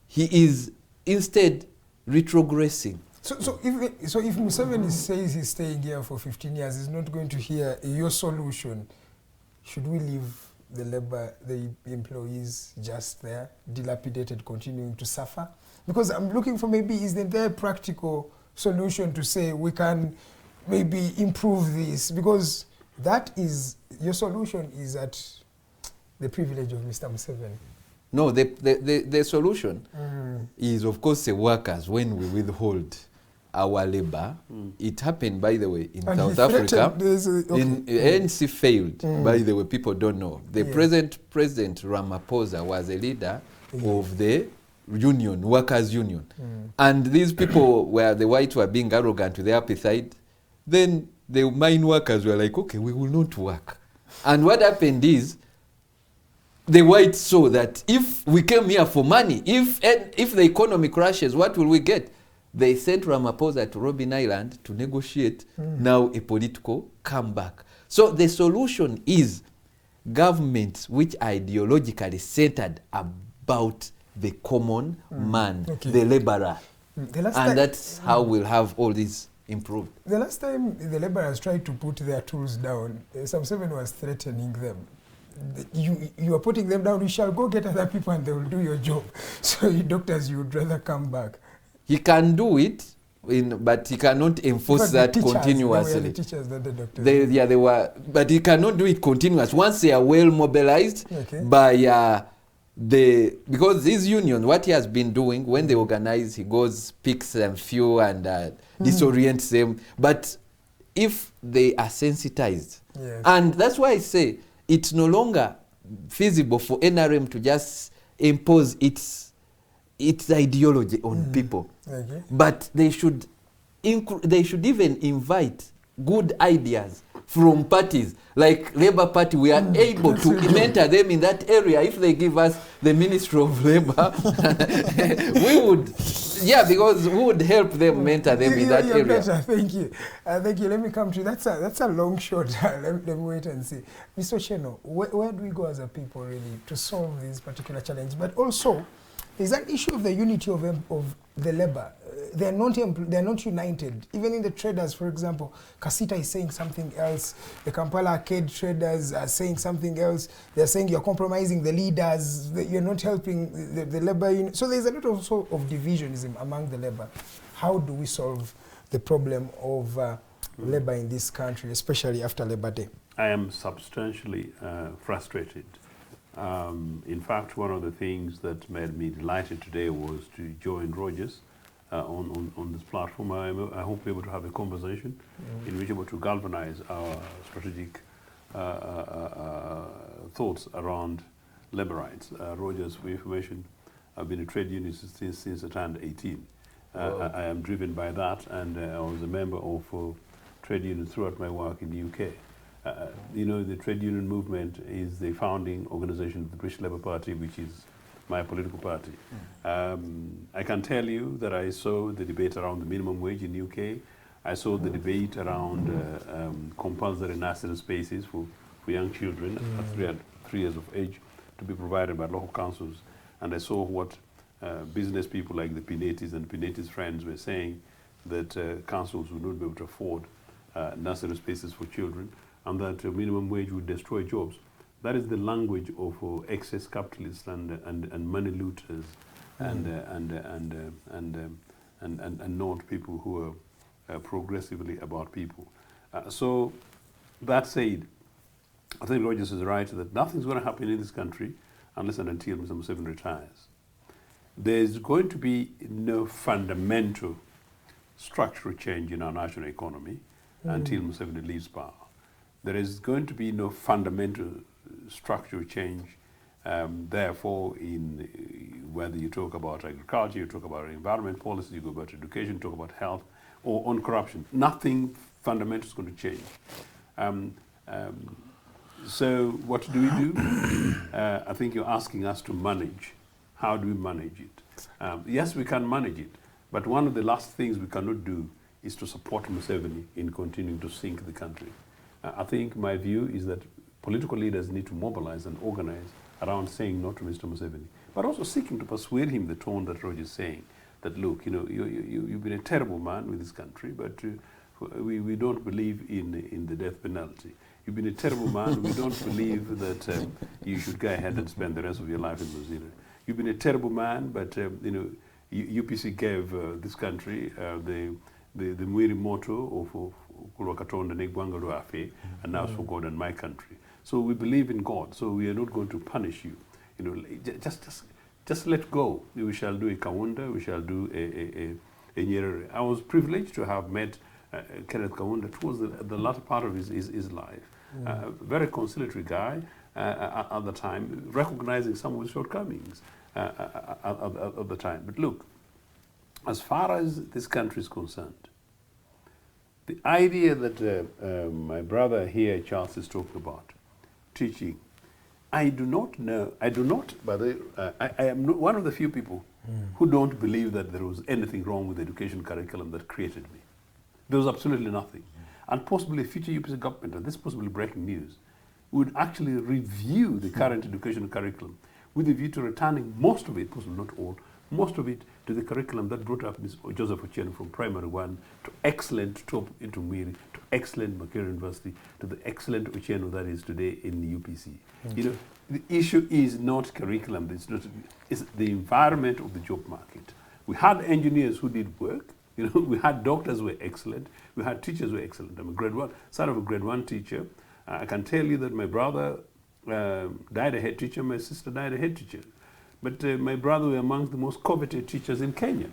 he is instead retrogressing. So if Museveni says he's staying here for 15 years, he's not going to hear your solution. Should we leave the employees just there, dilapidated, continuing to suffer? Because I'm looking for maybe is there a practical solution to say we can maybe improve this? Because that is, your solution is at the privilege of Mr. Museveni. No, the solution is, of course, the workers. When we withhold our labor, it happened, by the way, in South Africa. In ANC failed, by the way, people don't know. The present President Ramaphosa was a leader of the union, workers' union. And these people, where the whites were being arrogant to the appetite, then the mine workers were like, okay, we will not work. And what happened is, the whites saw that if we came here for money, if the economy crashes, what will we get? They sent Ramaphosa to Robben Island to negotiate now a political comeback. So the solution is governments which are ideologically centered about the common man, the laborer. And that's how we'll have all this improved. The last time the laborers tried to put their tools down, Museveni was threatening them. You are putting them down, you shall go get other people and they will do your job. So you doctors, you would rather come back. He can do it, but he cannot enforce that continuously. The teachers, not the doctors. They were, but he cannot do it continuous. Once they are well mobilized by because this union, what he has been doing, when they organize, he goes, picks them few and disorients them. But if they are sensitized, and that's why I say it's no longer feasible for NRM to just impose its ideology on people. But they should even invite good ideas from parties. Like Labour Party, we are able to mentor them in that area. If they give us the Ministry of Labour, we would, because we would help them mentor them in that area. Better. Thank you. Thank you. Let me come to you. That's a long shot. Let me wait and see. Mr. Ochieno, where do we go as a people really to solve this particular challenge? But also, there's that issue of the unity of the labor. They're not united. Even in the traders, for example, Kasita is saying something else. The Kampala Arcade traders are saying something else. They're saying you're compromising the leaders. You're not helping the labor union. So there's a lot also of divisionism among the labor. How do we solve the problem of labor in this country, especially after Labor Day? I am substantially frustrated. In fact, one of the things that made me delighted today was to join Rogers on this platform. I hope we're able to have a conversation in which we're able to galvanize our strategic thoughts around labor rights. Rogers, for information, I've been a trade unionist since I turned 18. I am driven by that, and I was a member of trade unions throughout my work in the UK. The trade union movement is the founding organization of the British Labour Party, which is my political party. I can tell you that I saw the debate around the minimum wage in the UK. I saw the debate around compulsory nursery spaces for young children at 3 years of age to be provided by local councils. And I saw what business people like the Pinetis and Pinetis friends were saying, that councils would not be able to afford nursery spaces for children, and that minimum wage would destroy jobs. That is the language of excess capitalists and money looters and not people who are progressively about people. So that said, I think Rogers is right that nothing's going to happen in this country unless and until Mr. Museveni retires. There's going to be no fundamental structural change in our national economy until Museveni leaves power. There is going to be no fundamental structural change, therefore, in whether you talk about agriculture, you talk about environment policy, you go about education, talk about health, or on corruption. Nothing fundamental is going to change. So what do we do? I think you're asking us to manage. How do we manage it? Yes, we can manage it, but one of the last things we cannot do is to support Museveni in continuing to sink the country. I think my view is that political leaders need to mobilize and organize around saying no to Mr. Museveni, but also seeking to persuade him the tone that Rogers is saying, that look, you've been a terrible man with this country, but we don't believe in the death penalty. You've been a terrible man. We don't believe that you should go ahead and spend the rest of your life in New Zealand. You've been a terrible man, but UPC gave this country the Mwiri motto and now it's for God and my country. So we believe in God, so we are not going to punish you. You know, just let go. We shall do a Kaunda, we shall do a Nyerere. I was privileged to have met Kenneth Kaunda towards the latter part of his life. Very conciliatory guy at the time, recognizing some of his shortcomings at the time. But look, as far as this country is concerned, the idea that my brother here, Charles, is talking about, teaching, I do not, but I am one of the few people who don't believe that there was anything wrong with the education curriculum that created me. There was absolutely nothing. And possibly future UPC government, and this is possibly breaking news, would actually review the current education curriculum with a view to returning most of it, possibly not all, most of it to the curriculum that brought up Ms. Joseph Ochieno from primary 1 to excellent top into Mwiri, to excellent Makerere University, to the excellent Ochieno that is today in the UPC. You know, the issue is not curriculum, it's the environment of the job market. We had engineers who did work, you know, we had doctors who were excellent, we had teachers who were excellent. I'm a grade 1, son of a grade 1 teacher. I can tell you that my brother died a head teacher, my sister died a head teacher. But my brother were amongst the most coveted teachers in Kenya.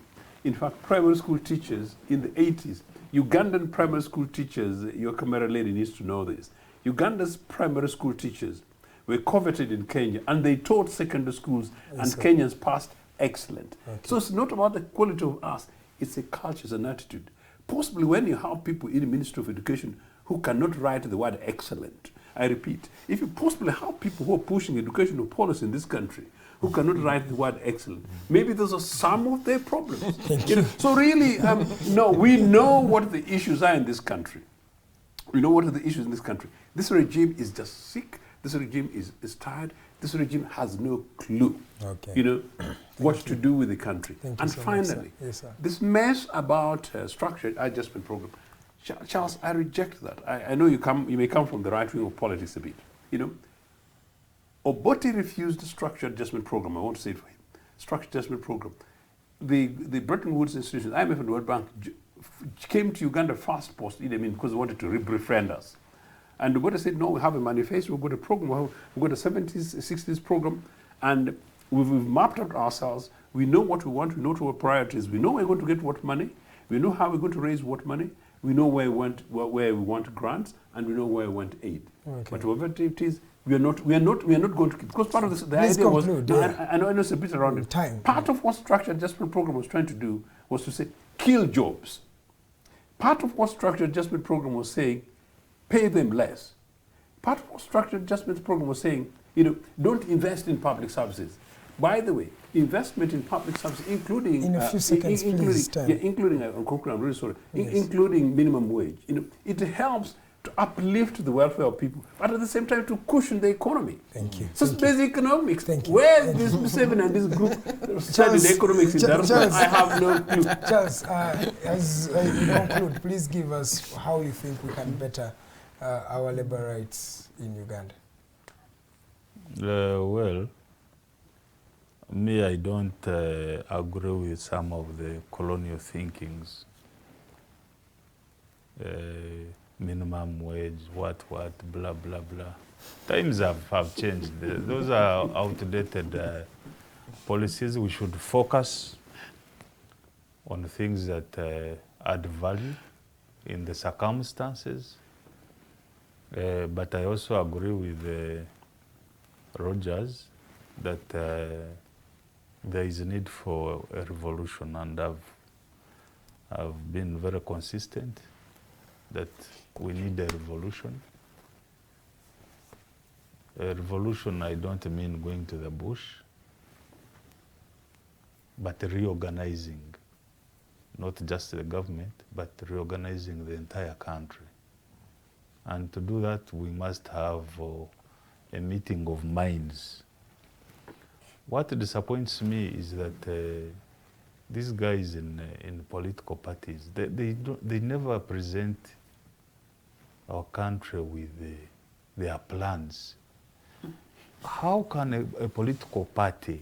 In fact, primary school teachers in the 80s, Ugandan primary school teachers, your camera lady needs to know this, Uganda's primary school teachers were coveted in Kenya, and they taught secondary schools, and Kenyans passed excellent. So it's not about the quality of us, it's a culture, it's an attitude. Possibly when you have people in the Ministry of Education who cannot write the word excellent, I repeat, if you possibly have people who are pushing educational policy in this country who cannot write the word excellent, maybe those are some of their problems. You know, so really, no, we know what the issues are in this country. We know what are the issues in this country. This regime is just sick. This regime is tired. This regime has no clue, you know, what to do with the country. And finally, this mess about structured adjustment program, Charles, I reject that. I know you may come from the right wing of politics a bit. You know, Obote refused the structured adjustment program. I want to say it for him. Structured adjustment program. The Bretton Woods institutions, IMF and World Bank, came to Uganda fast post Idi Amin because they wanted to befriend us. And Obote said, no, we have a manifesto, we've got a program, we've got a 70s, 60s program, and we've mapped out ourselves. We know what we want, we know what our priorities, we know where we're going to get what money, we know how we're going to raise what money, we know where we want grants, and we know where we want aid. But whatever it is, we are not going to, because part of this, the idea was, I know it's a bit around it. Part of what structured adjustment program was trying to do was to say, kill jobs. Part of what structured adjustment program was saying, pay them less. Part of what structured adjustment program was saying, you know, don't invest in public services. By the way, investment in public services, including in a few seconds, including I'm really sorry, including minimum wage. You know, it helps to uplift the welfare of people, but at the same time to cushion the economy. Thank you. So it's basic economics. Where is this 7 and this group studied economics in Charles, I have no clue. Charles, as you conclude, please give us how you think we can better our labor rights in Uganda. Well, me, I don't agree with some of the colonial thinkings. Minimum wage, what, blah, blah, blah. Times have changed. Those are outdated policies. We should focus on things that add value in the circumstances. But I also agree with Rogers that there is a need for a revolution, and I've been very consistent that we need a revolution. A revolution, I don't mean going to the bush, but reorganizing, not just the government, but reorganizing the entire country. And to do that, we must have a meeting of minds. What disappoints me is that these guys in political parties, they never present our country with their plans. How can a political party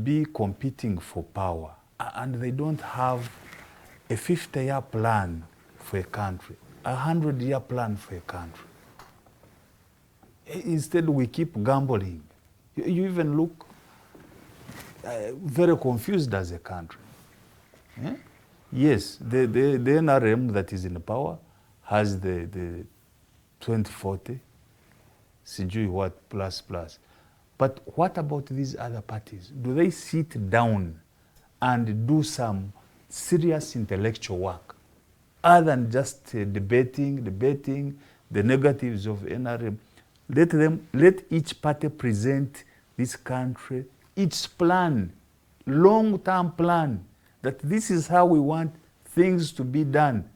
be competing for power and they don't have a 50-year plan for a country, a 100-year plan for a country. Instead, we keep gambling. You even look very confused as a country. Yeah? Yes, the NRM that is in power has the 2040, sijui what, plus. But what about these other parties? Do they sit down and do some serious intellectual work other than just debating the negatives of NRM? Let each party present this country its plan, long-term plan, that this is how we want things to be done.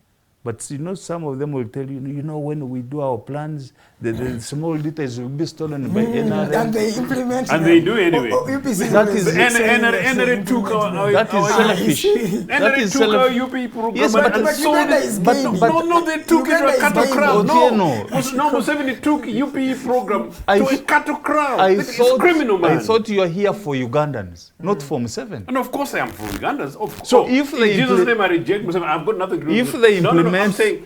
But you know, some of them will tell you, you know, when we do our plans, the small details will be stolen by NRM. And they implement and they do anyway. That is NRM took our selfish. NRM took our UP program. Yes, and sold it. No, they took it to a cattle crowd. No, Museveni took UP program to a cattle crowd. It's criminal, man. I thought you are here for Ugandans, not for Museveni. And of course I am for Ugandans. So if they in Jesus' name I reject Museveni, I've got nothing to do with it.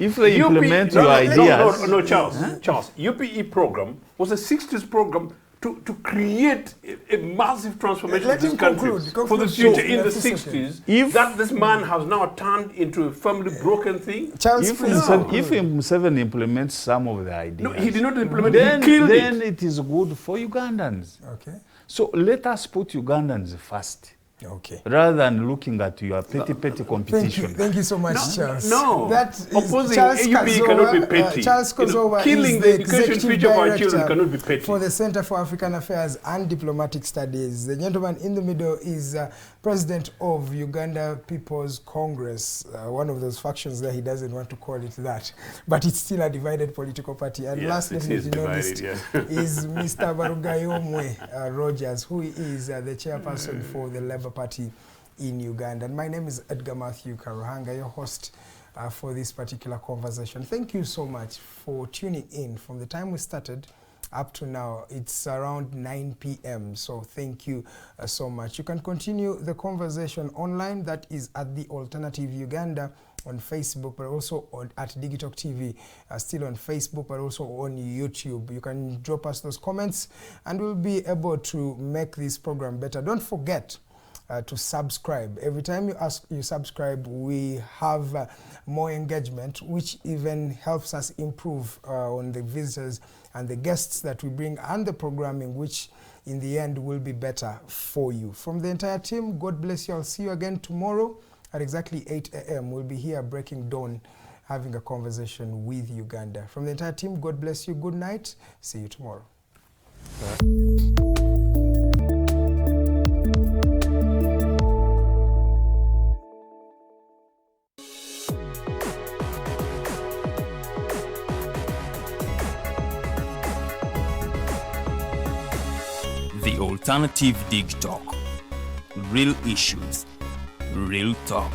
If they implement your ideas... No, Charles. UPE program was a 60s program to create a massive transformation of this country for the future in the 60s. That this man has now turned into a firmly broken thing. Charles, if Museveni implements some of the ideas... No, he did not implement it, he killed then it is good for Ugandans. Okay. So let us put Ugandans first. Okay. Rather than looking at your petty competition. Thank you so much, Charles. No, that is opposing Charles AUP Kazooba, cannot be petty. Charles Kazooba killing is the education future of our children cannot be petty. For the Center for African Affairs and Diplomatic Studies. The gentleman in the middle is President of Uganda People's Congress, one of those factions that he doesn't want to call it that, but it's still a divided political party. And yes, lastly, is Mr. Barigayomwe Rogers, who is the chairperson for the Labour Party in Uganda. And my name is Edgar Matthew Karuhanga, your host for this particular conversation. Thank you so much for tuning in. From the time we started up to now, it's around 9 p.m. So thank you so much. You can continue the conversation online. That is at The Alternative Uganda on Facebook, but also at Digitalk TV, still on Facebook, but also on YouTube. You can drop us those comments and we'll be able to make this program better. Don't forget to subscribe. Every time you subscribe, we have more engagement, which even helps us improve on the visitors and the guests that we bring and the programming, which in the end will be better for you. From the entire team, God bless you. I'll see you again tomorrow at exactly 8 a.m. We'll be here breaking dawn, having a conversation with Uganda. From the entire team, God bless you. Good night. See you tomorrow. The Alternative Dig Talk. Real issues, real talk.